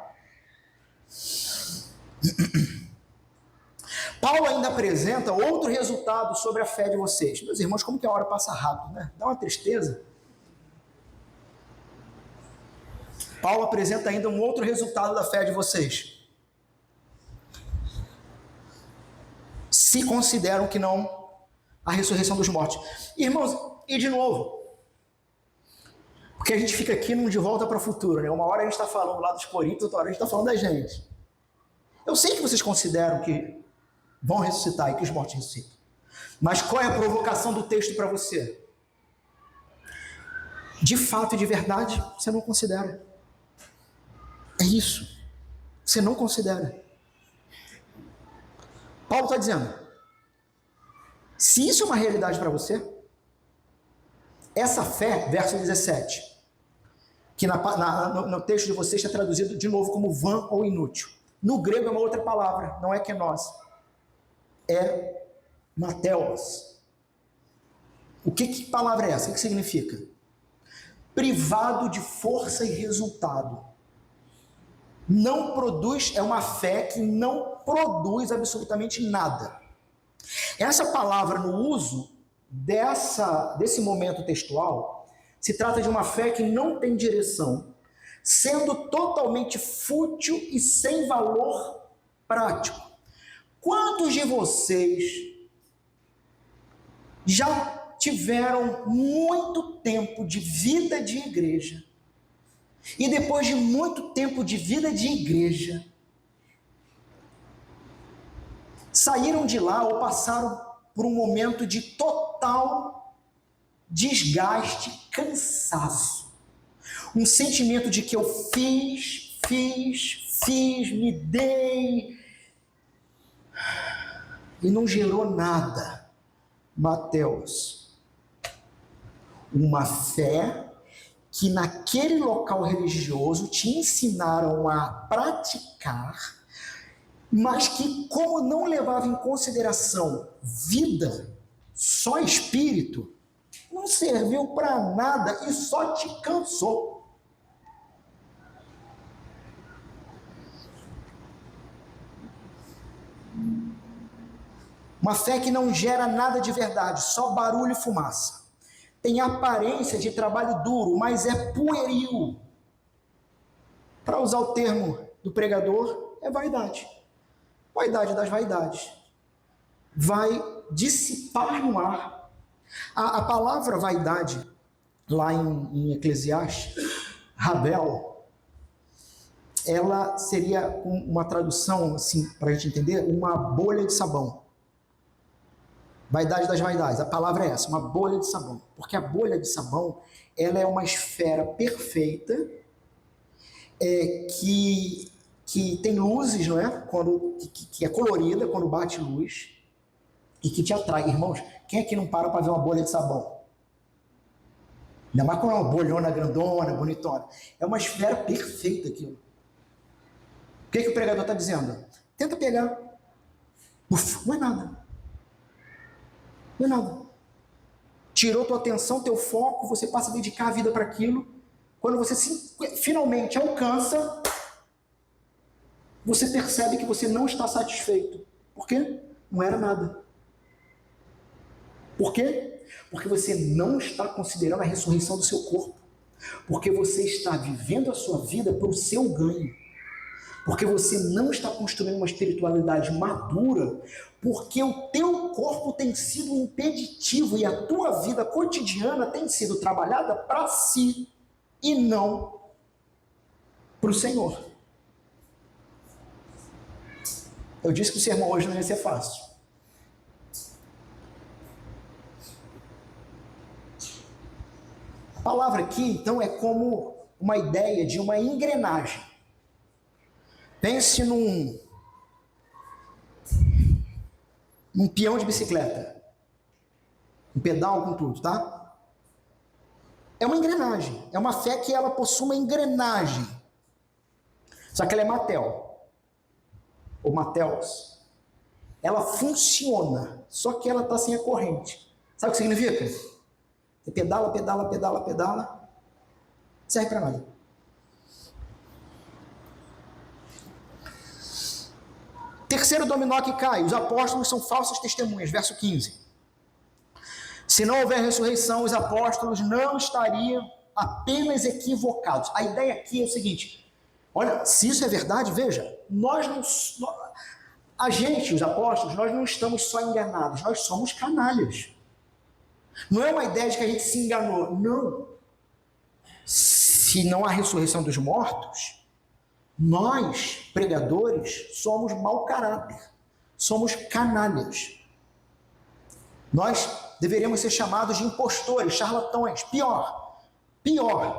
Paulo ainda apresenta outro resultado sobre a fé de vocês. Meus irmãos, como que a hora passa rápido, né? Dá uma tristeza. Paulo apresenta ainda um outro resultado da fé de vocês. Se consideram que não a ressurreição dos mortos. Irmãos, e de novo, porque a gente fica aqui num de volta para o futuro, né? Uma hora a gente está falando lá dos Coríntios, outra hora a gente está falando da gente. Eu sei que vocês consideram que vão ressuscitar e que os mortos ressuscitam. Mas qual é a provocação do texto para você? De fato e de verdade, você não considera. É isso. Você não considera. Paulo está dizendo, se isso é uma realidade para você, essa fé, verso 17, que no texto de vocês está traduzido de novo como vã ou inútil. No grego é uma outra palavra, não é kenosis. É mateos. Que palavra é essa? O que significa? Privado de força e resultado. Não produz, é uma fé que não produz absolutamente nada. Essa palavra no uso desse momento textual, se trata de uma fé que não tem direção, sendo totalmente fútil e sem valor prático. Quantos de vocês já tiveram muito tempo de vida de igreja e depois de muito tempo de vida de igreja saíram de lá ou passaram por um momento de total desgaste, cansaço, um sentimento de que eu fiz, me dei e não gerou nada? Mateus, uma fé que naquele local religioso te ensinaram a praticar, mas que, como não levava em consideração vida, só espírito, não serviu para nada e só te cansou. Uma fé que não gera nada de verdade, só barulho e fumaça. Tem aparência de trabalho duro, mas é pueril. Para usar o termo do pregador, é vaidade. Vaidade das vaidades. Vai dissipar no ar. A palavra vaidade, lá em Eclesiastes, Rabel, ela seria uma tradução, assim, para a gente entender, uma bolha de sabão. Vaidade das vaidades, a palavra é essa, uma bolha de sabão. Porque a bolha de sabão, ela é uma esfera perfeita, que tem luzes, não é? Que é colorida quando bate luz, e que te atrai. Irmãos, quem aqui não para ver uma bolha de sabão? Ainda mais quando é uma bolhona grandona, bonitona. É uma esfera perfeita aquilo. O que o pregador está dizendo? Tenta pegar. Uf, não é nada. Não é nada. Tirou tua atenção, teu foco, você passa a dedicar a vida para aquilo. Quando você finalmente alcança, você percebe que você não está satisfeito. Por quê? Não era nada. Por quê? Porque você não está considerando a ressurreição do seu corpo. Porque você está vivendo a sua vida para o seu ganho. Porque você não está construindo uma espiritualidade madura, porque o teu corpo tem sido um impeditivo e a tua vida cotidiana tem sido trabalhada para si e não para o Senhor. Eu disse que o sermão hoje não ia ser fácil. A palavra aqui, então, é como uma ideia de uma engrenagem. Pense num peão de bicicleta. Um pedal com tudo, tá? É uma engrenagem. É uma fé que ela possui uma engrenagem. Só que ela é Mattel. Ou Mattels. Ela funciona. Só que ela está sem a corrente. Sabe o que significa? Você pedala, pedala, pedala, pedala. Não serve para nada. Terceiro dominó que cai. Os apóstolos são falsas testemunhas. Verso 15. Se não houver ressurreição, os apóstolos não estariam apenas equivocados. A ideia aqui é o seguinte: olha, se isso é verdade, veja, a gente, os apóstolos, nós não estamos só enganados, nós somos canalhas. Não é uma ideia de que a gente se enganou, não. Se não há ressurreição dos mortos, nós, pregadores, somos mau caráter, somos canalhas. Nós deveríamos ser chamados de impostores, charlatões, pior,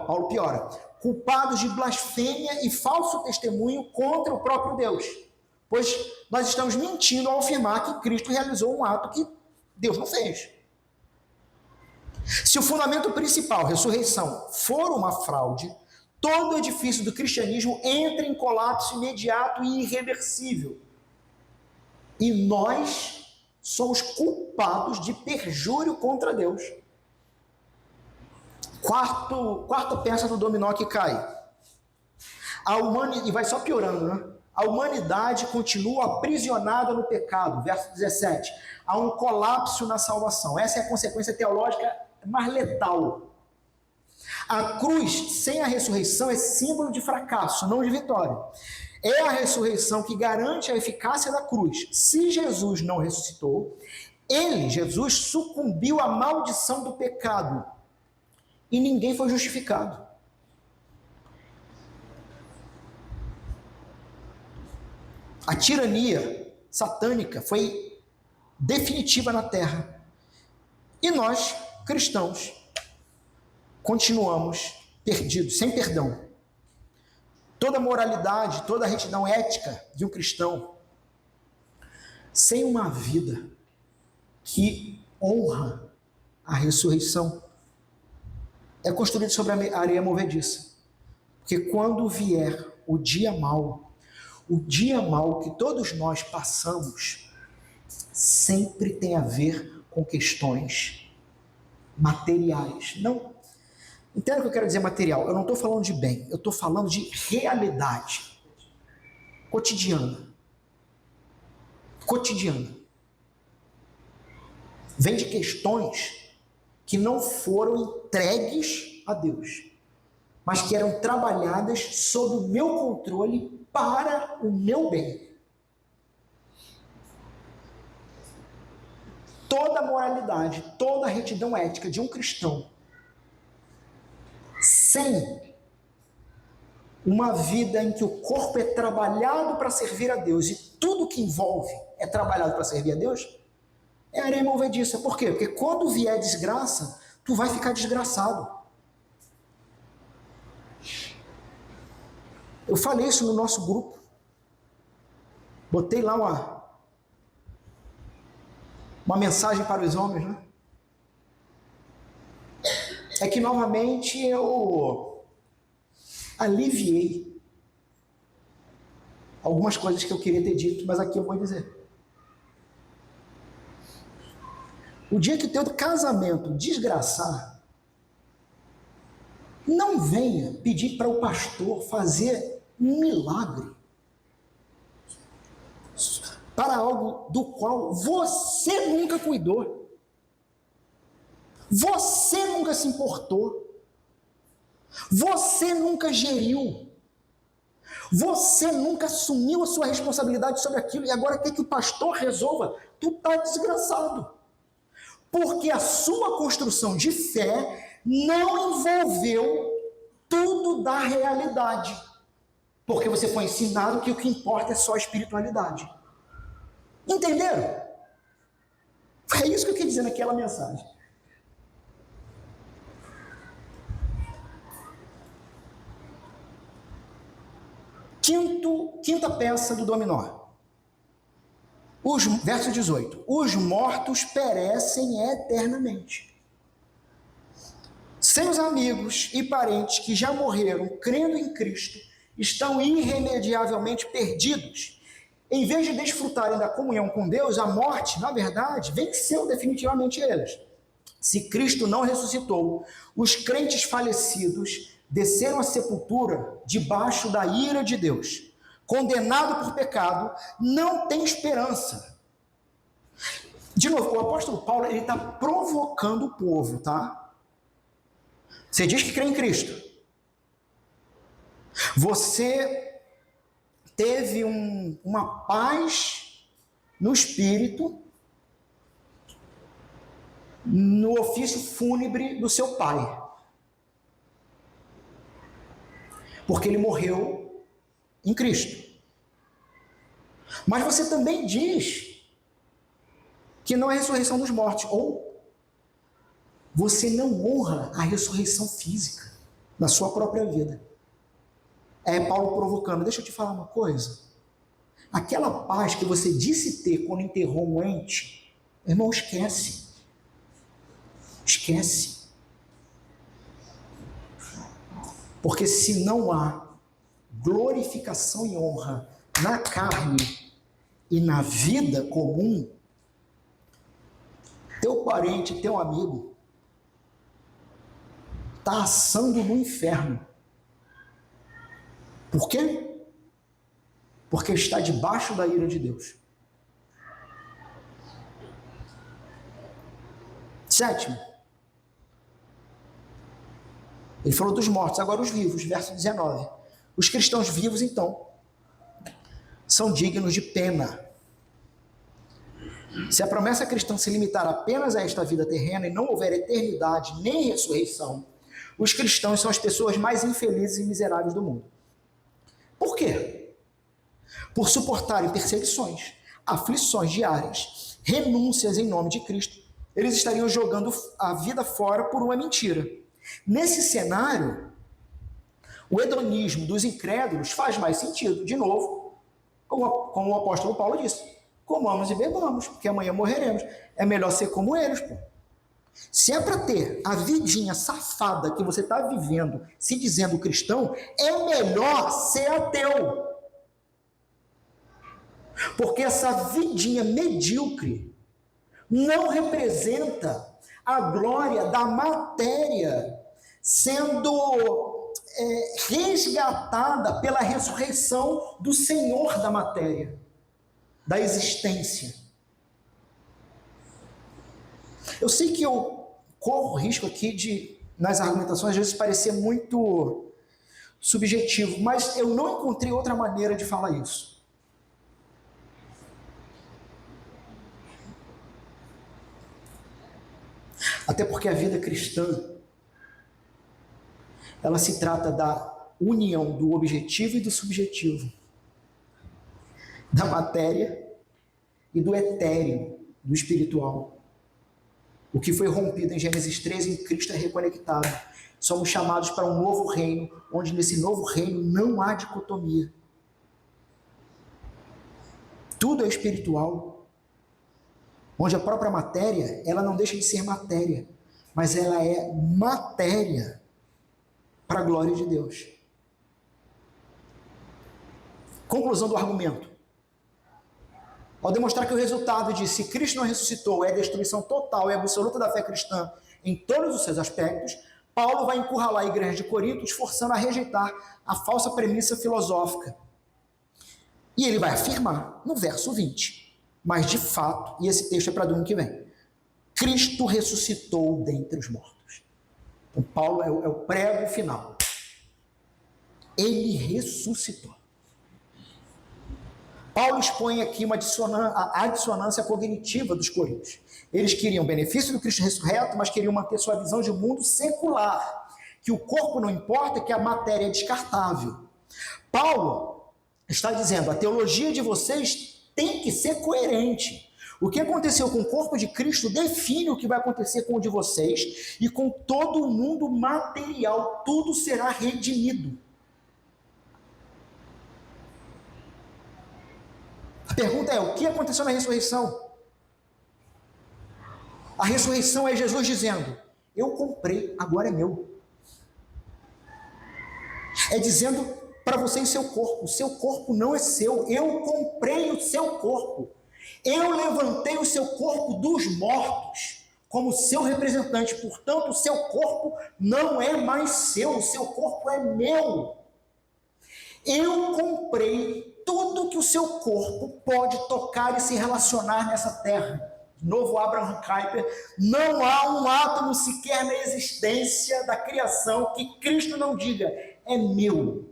Paulo piora, culpados de blasfêmia e falso testemunho contra o próprio Deus, pois nós estamos mentindo ao afirmar que Cristo realizou um ato que Deus não fez. Se o fundamento principal, ressurreição, for uma fraude, todo o edifício do cristianismo entra em colapso imediato e irreversível. E nós somos culpados de perjúrio contra Deus. Quarta peça do dominó que cai. E vai só piorando, né? A humanidade continua aprisionada no pecado. Verso 17. Há um colapso na salvação. Essa é a consequência teológica mais letal. A cruz sem a ressurreição é símbolo de fracasso, não de vitória. É a ressurreição que garante a eficácia da cruz. Se Jesus não ressuscitou, Jesus, sucumbiu à maldição do pecado. E ninguém foi justificado. A tirania satânica foi definitiva na terra. E nós, cristãos, continuamos perdidos, sem perdão. Toda a moralidade, toda a retidão ética de um cristão, sem uma vida que honra a ressurreição, é construído sobre a areia movediça. Porque quando vier o dia mau que todos nós passamos, sempre tem a ver com questões materiais. Não, entenda o que eu quero dizer material. Eu não estou falando de bem, eu estou falando de realidade cotidiana. Vem de questões que não foram entregues a Deus, mas que eram trabalhadas sob o meu controle para o meu bem. Toda a moralidade, toda a retidão ética de um cristão, sem uma vida em que o corpo é trabalhado para servir a Deus e tudo que envolve é trabalhado para servir a Deus, é areia movediça. Por quê? Porque quando vier desgraça, tu vai ficar desgraçado. Eu falei isso no nosso grupo. Botei lá uma mensagem para os homens, né? É que novamente eu aliviei algumas coisas que eu queria ter dito, mas aqui eu vou dizer. O dia que o teu casamento desgraçar, não venha pedir para o pastor fazer um milagre para algo do qual você nunca cuidou. Você nunca se importou. Você nunca geriu. Você nunca assumiu a sua responsabilidade sobre aquilo e agora quer que o pastor resolva? Tu está desgraçado. Porque a sua construção de fé não envolveu tudo da realidade. Porque você foi ensinado que o que importa é só a espiritualidade. Entenderam? É isso que eu queria dizer naquela mensagem. Quinta peça do dominó. Verso 18. Os mortos perecem eternamente. Seus amigos e parentes que já morreram crendo em Cristo estão irremediavelmente perdidos. Em vez de desfrutarem da comunhão com Deus, a morte, na verdade, venceu definitivamente eles. Se Cristo não ressuscitou, os crentes falecidos desceram à sepultura debaixo da ira de Deus. Condenado por pecado, não tem esperança. De novo, o apóstolo Paulo está provocando o povo, tá? Você diz que crê em Cristo. Você teve uma paz no espírito no ofício fúnebre do seu pai. Porque ele morreu em Cristo. Mas você também diz que não é a ressurreição dos mortos, ou você não honra a ressurreição física na sua própria vida. É Paulo provocando. Deixa eu te falar uma coisa. Aquela paz que você disse ter quando enterrou um ente, irmão, esquece. Esquece. Porque se não há glorificação e honra na carne e na vida comum, teu parente, teu amigo, está assando no inferno. Por quê? Porque está debaixo da ira de Deus. Sétimo. Ele falou dos mortos, agora os vivos, verso 19. Os cristãos vivos, então, são dignos de pena. Se a promessa cristã se limitar apenas a esta vida terrena e não houver eternidade nem ressurreição, os cristãos são as pessoas mais infelizes e miseráveis do mundo. Por quê? Por suportarem perseguições, aflições diárias, renúncias em nome de Cristo. Eles estariam jogando a vida fora por uma mentira. Nesse cenário, o hedonismo dos incrédulos faz mais sentido. De novo, como o apóstolo Paulo disse, comamos e bebamos, porque amanhã morreremos. É melhor ser como eles, pô. Se é para ter a vidinha safada que você está vivendo, se dizendo cristão, é melhor ser ateu. Porque essa vidinha medíocre não representa a glória da matéria sendo resgatada pela ressurreição do Senhor da matéria, da existência. Eu sei que eu corro o risco aqui de, nas argumentações, às vezes parecer muito subjetivo, mas eu não encontrei outra maneira de falar isso. Até porque a vida cristã, ela se trata da união do objetivo e do subjetivo, da matéria e do etéreo, do espiritual. O que foi rompido em Gênesis 13 em Cristo é reconectado. Somos chamados para um novo reino, onde nesse novo reino não há dicotomia. Tudo é espiritual. Onde a própria matéria, ela não deixa de ser matéria, mas ela é matéria para a glória de Deus. Conclusão do argumento. Ao demonstrar que o resultado de se Cristo não ressuscitou é a destruição total e absoluta da fé cristã em todos os seus aspectos, Paulo vai encurralar a igreja de Corinto, esforçando a rejeitar a falsa premissa filosófica. E ele vai afirmar no verso 20, mas de fato, e esse texto é para domingo que vem, Cristo ressuscitou dentre os mortos. Então Paulo é o prego final. Ele ressuscitou. Paulo expõe aqui a dissonância cognitiva dos coríntios. Eles queriam benefício do Cristo ressurreto, mas queriam manter sua visão de mundo secular, que o corpo não importa, que a matéria é descartável. Paulo está dizendo, a teologia de vocês tem que ser coerente. O que aconteceu com o corpo de Cristo define o que vai acontecer com o de vocês e com todo o mundo material, tudo será redimido. A pergunta é, o que aconteceu na ressurreição? A ressurreição é Jesus dizendo, eu comprei, agora é meu. É dizendo para você e o seu corpo não é seu, eu comprei o seu corpo. Eu levantei o seu corpo dos mortos como seu representante, portanto, o seu corpo não é mais seu, o seu corpo é meu. Eu comprei tudo que o seu corpo pode tocar e se relacionar nessa terra. De novo, Abraham Kuyper, não há um átomo sequer na existência da criação que Cristo não diga, é meu.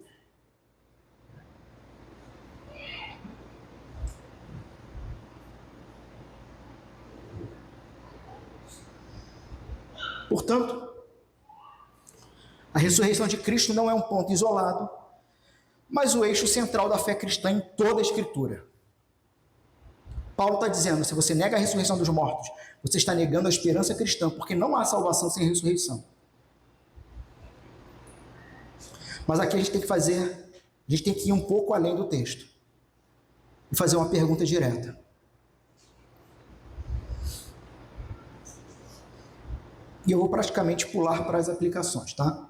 Portanto, a ressurreição de Cristo não é um ponto isolado, mas o eixo central da fé cristã em toda a Escritura. Paulo está dizendo, se você nega a ressurreição dos mortos, você está negando a esperança cristã, porque não há salvação sem ressurreição. Mas aqui a gente tem que ir um pouco além do texto e fazer uma pergunta direta. E eu vou praticamente pular para as aplicações, tá?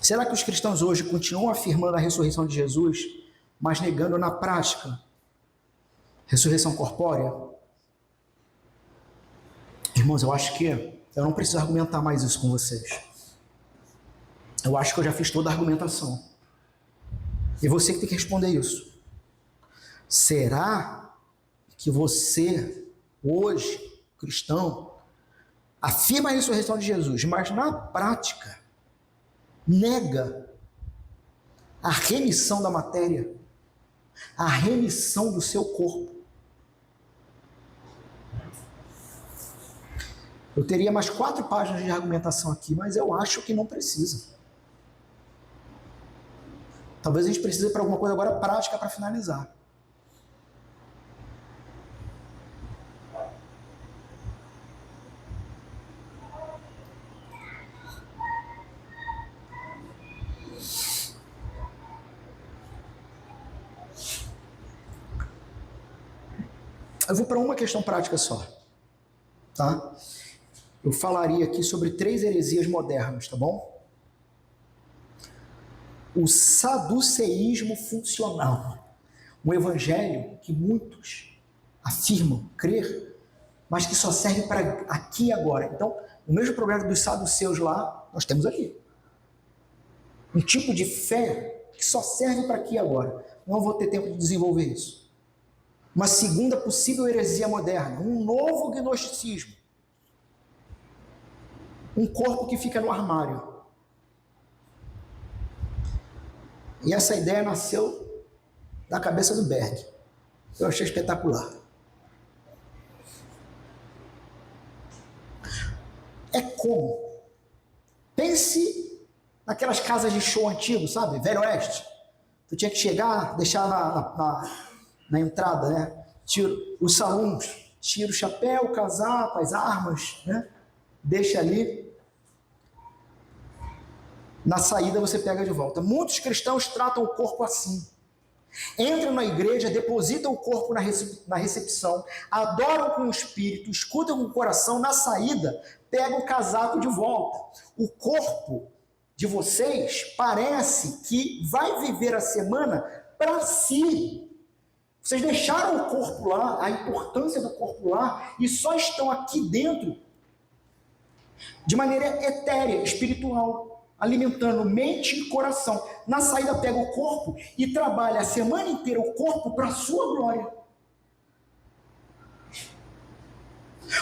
Será que os cristãos hoje continuam afirmando a ressurreição de Jesus, mas negando na prática ressurreição corpórea? Irmãos, eu acho que eu não preciso argumentar mais isso com vocês. Eu acho que eu já fiz toda a argumentação. E você que tem que responder isso. Será que você, hoje, cristão, afirma a ressurreição de Jesus, mas na prática nega a remissão da matéria, a remissão do seu corpo? Eu teria mais 4 páginas de argumentação aqui, mas eu acho que não precisa. Talvez a gente precise para alguma coisa agora prática para finalizar. Eu vou para uma questão prática só, tá? Eu falaria aqui sobre 3 heresias modernas, tá bom? O saduceísmo funcional, um evangelho que muitos afirmam crer, mas que só serve para aqui e agora. Então, o mesmo problema dos saduceus lá, nós temos aqui. Um tipo de fé que só serve para aqui e agora. Não vou ter tempo de desenvolver isso. Uma segunda possível heresia moderna, um novo gnosticismo. Um corpo que fica no armário. E essa ideia nasceu da cabeça do Berg. Eu achei espetacular. É como? Pense naquelas casas de show antigo, sabe? Velho Oeste. Tu tinha que chegar, deixar na entrada, né? Os salões, tira o chapéu, o casaco, as armas, né? Deixa ali. Na saída você pega de volta. Muitos cristãos tratam o corpo assim. Entram na igreja, depositam o corpo na recepção, adoram com o espírito, escutam com o coração, na saída pegam o casaco de volta. O corpo de vocês parece que vai viver a semana para si. Vocês deixaram o corpo lá, a importância do corpo lá, e só estão aqui dentro de maneira etérea, espiritual, alimentando mente e coração. Na saída pega o corpo e trabalha a semana inteira o corpo para a sua glória.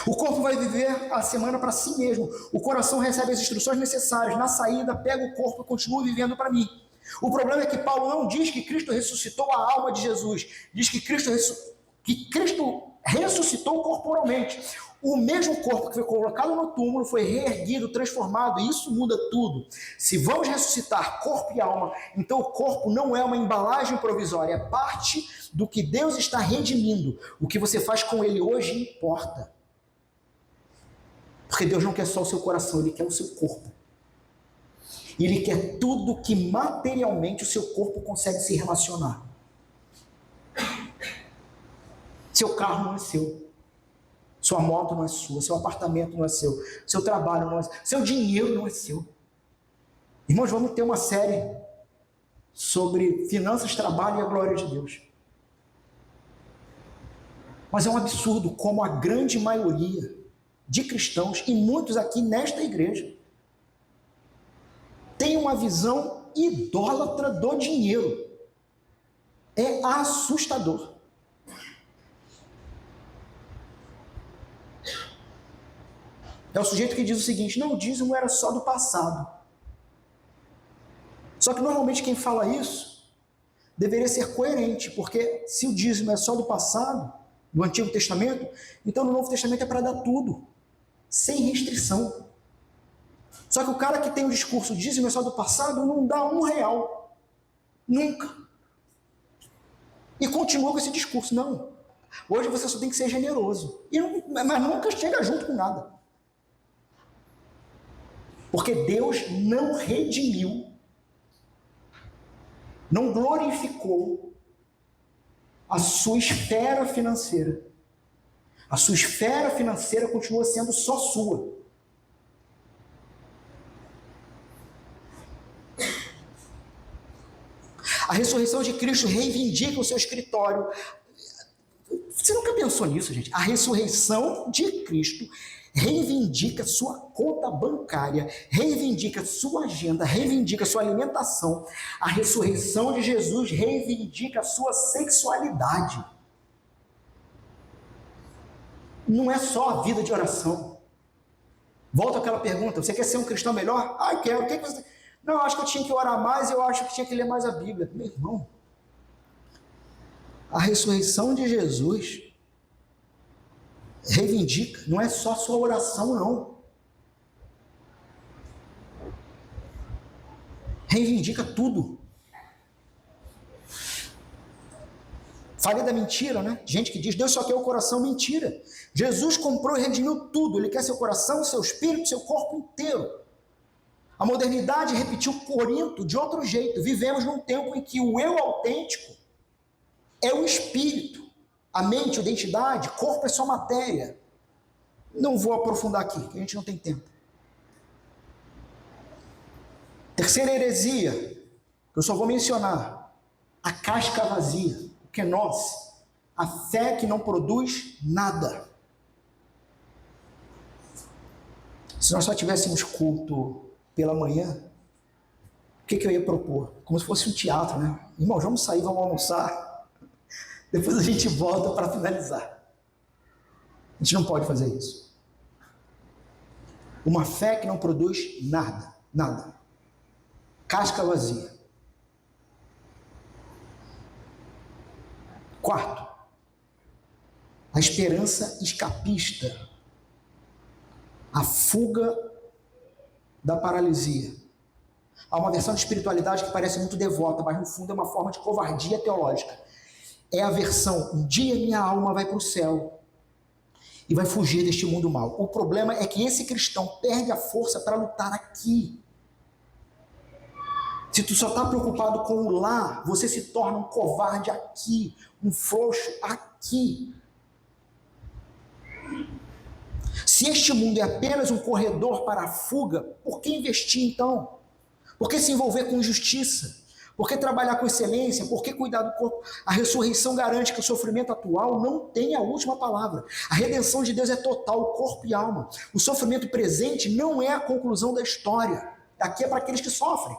O corpo vai viver a semana para si mesmo. O coração recebe as instruções necessárias. Na saída pega o corpo e continua vivendo para mim. O problema é que Paulo não diz que Cristo ressuscitou a alma de Jesus. Diz que Cristo ressuscitou corporalmente. O mesmo corpo que foi colocado no túmulo foi reerguido, transformado, e isso muda tudo. Se vamos ressuscitar corpo e alma, então o corpo não é uma embalagem provisória, é parte do que Deus está redimindo. O que você faz com ele hoje importa. Porque Deus não quer só o seu coração, Ele quer o seu corpo. Ele quer tudo que materialmente o seu corpo consegue se relacionar. Seu carro não é seu. Sua moto não é sua. Seu apartamento não é seu. Seu trabalho não é seu. Seu dinheiro não é seu. Irmãos, vamos ter uma série sobre finanças, trabalho e a glória de Deus. Mas é um absurdo como a grande maioria de cristãos, e muitos aqui nesta igreja, tem uma visão idólatra do dinheiro. É assustador. É o sujeito que diz o seguinte: não, o dízimo era só do passado. Só que normalmente quem fala isso deveria ser coerente, porque se o dízimo é só do passado, do Antigo Testamento, então no Novo Testamento é para dar tudo, sem restrição. Só que o cara que tem o discurso dízimo é só do passado não dá R$1. Nunca. E continua com esse discurso. Não. Hoje você só tem que ser generoso. Mas nunca chega junto com nada. Porque Deus não redimiu, não glorificou a sua esfera financeira. A sua esfera financeira continua sendo só sua. A ressurreição de Cristo reivindica o seu escritório. Você nunca pensou nisso, gente? A ressurreição de Cristo reivindica sua conta bancária, reivindica sua agenda, reivindica sua alimentação. A ressurreição de Jesus reivindica a sua sexualidade. Não é só a vida de oração. Volta àquela pergunta: você quer ser um cristão melhor? Ah, eu quero. O que você... Não, eu acho que eu tinha que orar mais, eu acho que tinha que ler mais a Bíblia. Meu irmão, a ressurreição de Jesus reivindica, não é só a sua oração, não. Reivindica tudo. Falei da mentira, né? Gente que diz: Deus só quer o coração. Mentira. Jesus comprou e redimiu tudo. Ele quer seu coração, seu espírito, seu corpo inteiro. A modernidade repetiu Corinto de outro jeito. Vivemos num tempo em que o eu autêntico é o espírito, a mente, a identidade, corpo é só matéria. Não vou aprofundar aqui, que a gente não tem tempo. Terceira heresia, que eu só vou mencionar: a casca vazia, o que é nós, a fé que não produz nada. Se nós só tivéssemos culto pela manhã, o que eu ia propor? Como se fosse um teatro, né? Irmãos, vamos sair, vamos almoçar, depois a gente volta para finalizar. A gente não pode fazer isso. Uma fé que não produz nada, nada. Casca vazia. Quarto, a esperança escapista, a fuga da paralisia. Há uma versão de espiritualidade que parece muito devota, mas no fundo é uma forma de covardia teológica. É a versão: um dia minha alma vai para o céu e vai fugir deste mundo mau. O problema é que esse cristão perde a força para lutar aqui. Se tu só está preocupado com o lá, você se torna um covarde aqui, um frouxo aqui. Se este mundo é apenas um corredor para a fuga, por que investir então? Por que se envolver com justiça? Por que trabalhar com excelência? Por que cuidar do corpo? A ressurreição garante que o sofrimento atual não tem a última palavra. A redenção de Deus é total, corpo e alma. O sofrimento presente não é a conclusão da história. Aqui é para aqueles que sofrem.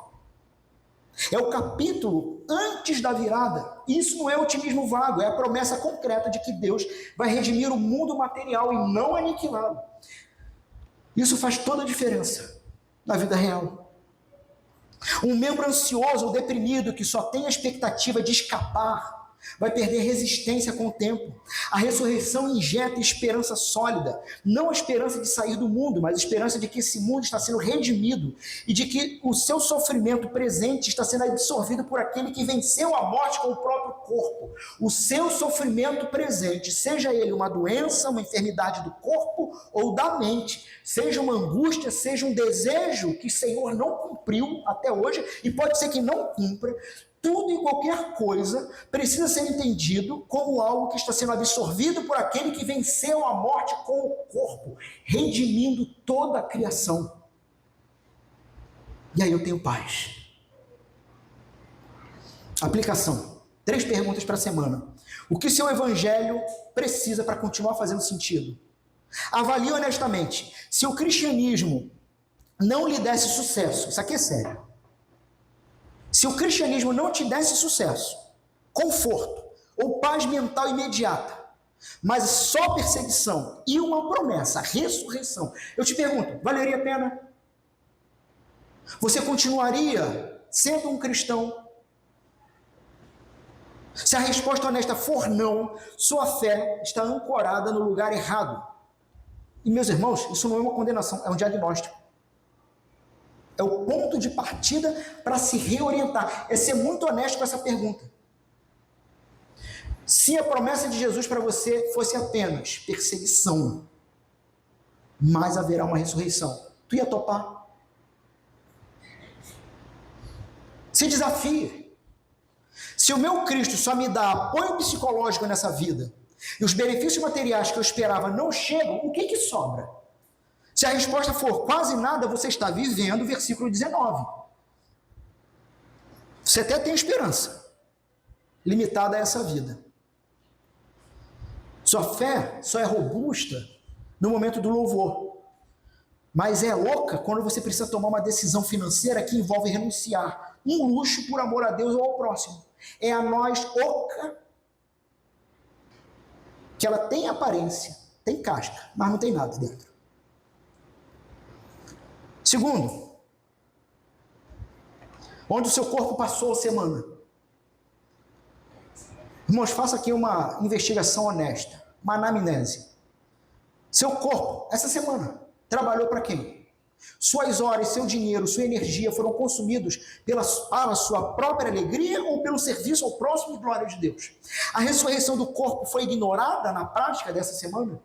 É o capítulo antes da virada. Isso não é otimismo vago, é a promessa concreta de que Deus vai redimir o mundo material e não aniquilá-lo. Isso faz toda a diferença na vida real. Um membro ansioso ou deprimido que só tem a expectativa de escapar vai perder resistência com o tempo. A ressurreição injeta esperança sólida, não a esperança de sair do mundo, mas a esperança de que esse mundo está sendo redimido e de que o seu sofrimento presente está sendo absorvido por aquele que venceu a morte com o próprio corpo. O seu sofrimento presente, seja ele uma doença, uma enfermidade do corpo ou da mente, seja uma angústia, seja um desejo que o Senhor não cumpriu até hoje, e pode ser que não cumpra, Tudo e qualquer coisa precisa ser entendido como algo que está sendo absorvido por aquele que venceu a morte com o corpo, redimindo toda a criação. E aí eu tenho paz. Aplicação. 3 perguntas para a semana. O que seu evangelho precisa para continuar fazendo sentido? Avalie honestamente. Se o cristianismo não lhe desse sucesso, isso aqui é sério. Se o cristianismo não te desse sucesso, conforto ou paz mental imediata, mas só perseguição e uma promessa, ressurreição, eu te pergunto, valeria a pena? Você continuaria sendo um cristão? Se a resposta honesta for não, sua fé está ancorada no lugar errado. E meus irmãos, isso não é uma condenação, é um diagnóstico. É o ponto de partida para se reorientar. É ser muito honesto com essa pergunta. Se a promessa de Jesus para você fosse apenas perseguição, mas haverá uma ressurreição, tu ia topar? Se desafie. Se o meu Cristo só me dá apoio psicológico nessa vida e os benefícios materiais que eu esperava não chegam, o que sobra? Se a resposta for quase nada, você está vivendo o versículo 19. Você até tem esperança, limitada a essa vida. Sua fé só é robusta no momento do louvor, mas é louca quando você precisa tomar uma decisão financeira que envolve renunciar um luxo por amor a Deus ou ao próximo. É a nós oca, que ela tem aparência, tem casca, mas não tem nada dentro. Segundo, onde o seu corpo passou a semana? Irmãos, faça aqui uma investigação honesta, uma anamnese. Seu corpo, essa semana, trabalhou para quem? Suas horas, seu dinheiro, sua energia foram consumidos para a sua própria alegria ou pelo serviço ao próximo e glória de Deus? A ressurreição do corpo foi ignorada na prática dessa semana?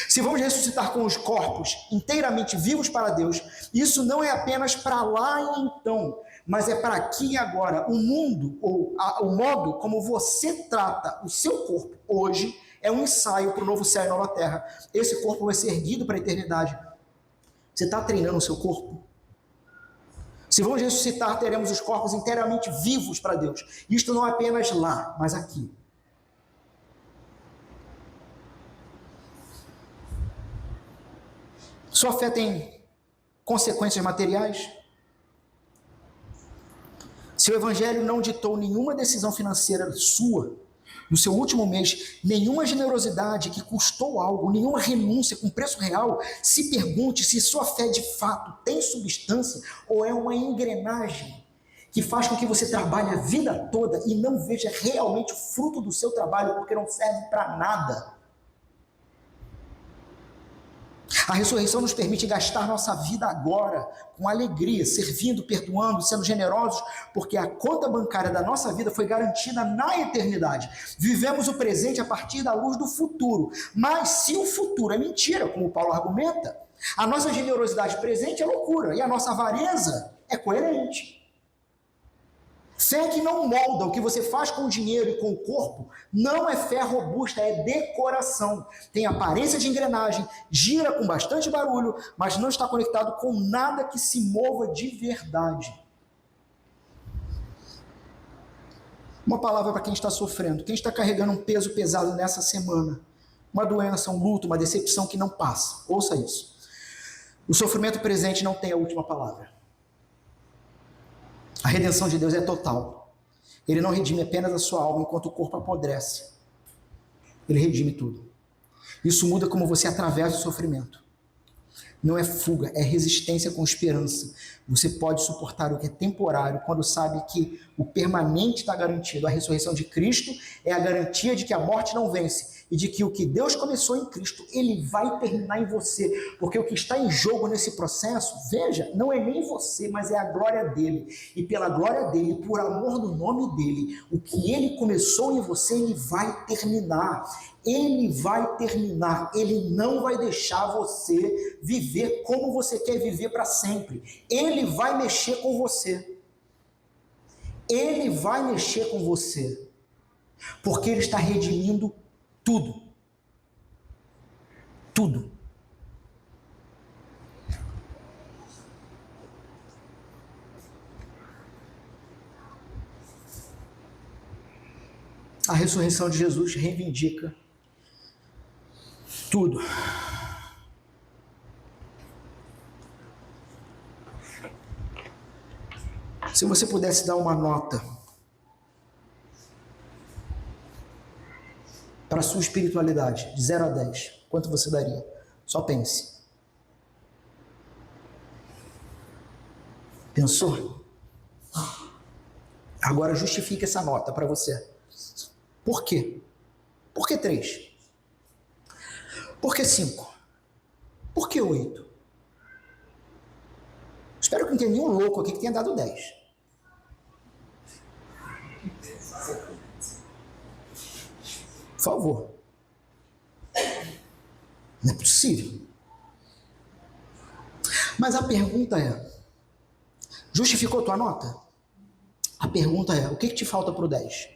Se vamos ressuscitar com os corpos inteiramente vivos para Deus, isso não é apenas para lá e então, mas é para aqui e agora. O mundo, ou o modo como você trata o seu corpo hoje, é um ensaio para o novo céu e nova terra. Esse corpo vai ser erguido para a eternidade. Você está treinando o seu corpo? Se vamos ressuscitar, teremos os corpos inteiramente vivos para Deus. Isto não é apenas lá, mas aqui. Sua fé tem consequências materiais? Se o evangelho não ditou nenhuma decisão financeira sua, no seu último mês, nenhuma generosidade que custou algo, nenhuma renúncia com preço real, se pergunte se sua fé de fato tem substância ou é uma engrenagem que faz com que você trabalhe a vida toda e não veja realmente o fruto do seu trabalho porque não serve para nada. A ressurreição nos permite gastar nossa vida agora com alegria, servindo, perdoando, sendo generosos, porque a conta bancária da nossa vida foi garantida na eternidade. Vivemos o presente a partir da luz do futuro. Mas se o futuro é mentira, como Paulo argumenta, a nossa generosidade presente é loucura e a nossa avareza é coerente. Fé que não molda o que você faz com o dinheiro e com o corpo não é fé robusta, é decoração. Tem aparência de engrenagem, gira com bastante barulho, mas não está conectado com nada que se mova de verdade. Uma palavra para quem está sofrendo, quem está carregando um peso pesado nessa semana, uma doença, um luto, uma decepção que não passa. Ouça isso. O sofrimento presente não tem a última palavra. A redenção de Deus é total. Ele não redime apenas a sua alma enquanto o corpo apodrece. Ele redime tudo. Isso muda como você atravessa o sofrimento. Não é fuga, é resistência com esperança. Você pode suportar o que é temporário quando sabe que o permanente está garantido. A ressurreição de Cristo é a garantia de que a morte não vence e de que o que Deus começou em Cristo, Ele vai terminar em você. Porque o que está em jogo nesse processo, veja, não é nem você, mas é a glória dEle. E pela glória dEle, por amor do nome dEle, o que Ele começou em você, Ele vai terminar. Ele vai terminar, Ele não vai deixar você viver como você quer viver para sempre. Ele vai mexer com você. Ele vai mexer com você, porque Ele está redimindo tudo. Tudo. A ressurreição de Jesus reivindica tudo. Se você pudesse dar uma nota para a sua espiritualidade, de 0 a 10, quanto você daria? Só pense. Pensou? Agora justifique essa nota para você. Por quê? Por que 3? Por que 5? Por que 8? Espero que não tenha nenhum louco aqui que tenha dado 10. Por favor. Não é possível. Mas a pergunta é, justificou a tua nota? A pergunta é, o que te falta para o 10?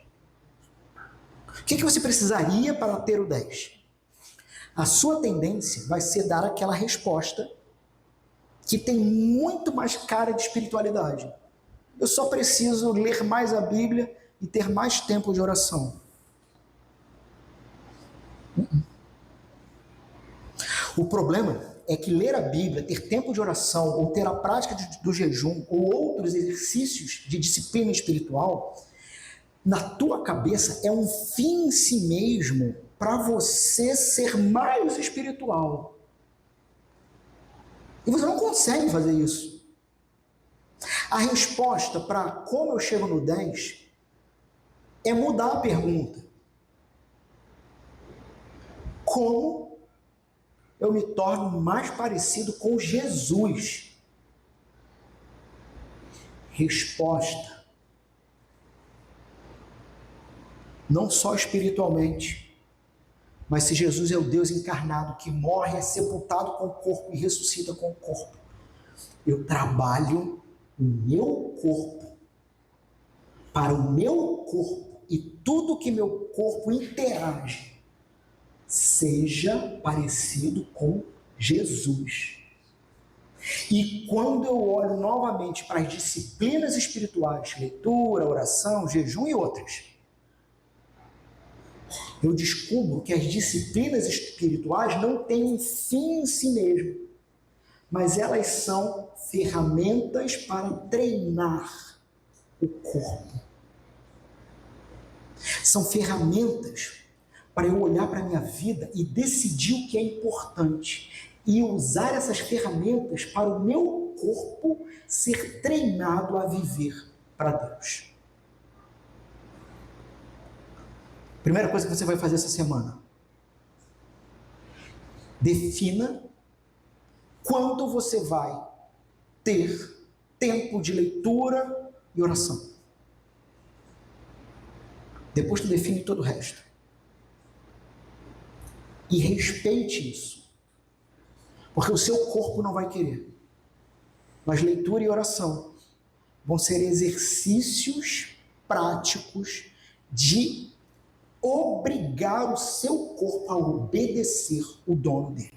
O que você precisaria para ter o 10? A sua tendência vai ser dar aquela resposta que tem muito mais cara de espiritualidade. Eu só preciso ler mais a Bíblia e ter mais tempo de oração. O problema é que ler a Bíblia, ter tempo de oração, ou ter a prática do jejum, ou outros exercícios de disciplina espiritual, na tua cabeça é um fim em si mesmo para você ser mais espiritual. E você não consegue fazer isso. A resposta para como eu chego no 10 é mudar a pergunta. Como eu me torno mais parecido com Jesus? Resposta. Não só espiritualmente, mas se Jesus é o Deus encarnado que morre, é sepultado com o corpo e ressuscita com o corpo, eu trabalho o meu corpo para o meu corpo e tudo que meu corpo interage seja parecido com Jesus. E quando eu olho novamente para as disciplinas espirituais, leitura, oração, jejum e outras, eu descubro que as disciplinas espirituais não têm um fim em si mesmo, mas elas são ferramentas para treinar o corpo. São ferramentas para eu olhar para a minha vida e decidir o que é importante e usar essas ferramentas para o meu corpo ser treinado a viver para Deus. Primeira coisa que você vai fazer essa semana: defina quanto você vai ter tempo de leitura e oração. Depois tu define todo o resto. E respeite isso. Porque o seu corpo não vai querer. Mas leitura e oração vão ser exercícios práticos de obrigar o seu corpo a obedecer o dono dele.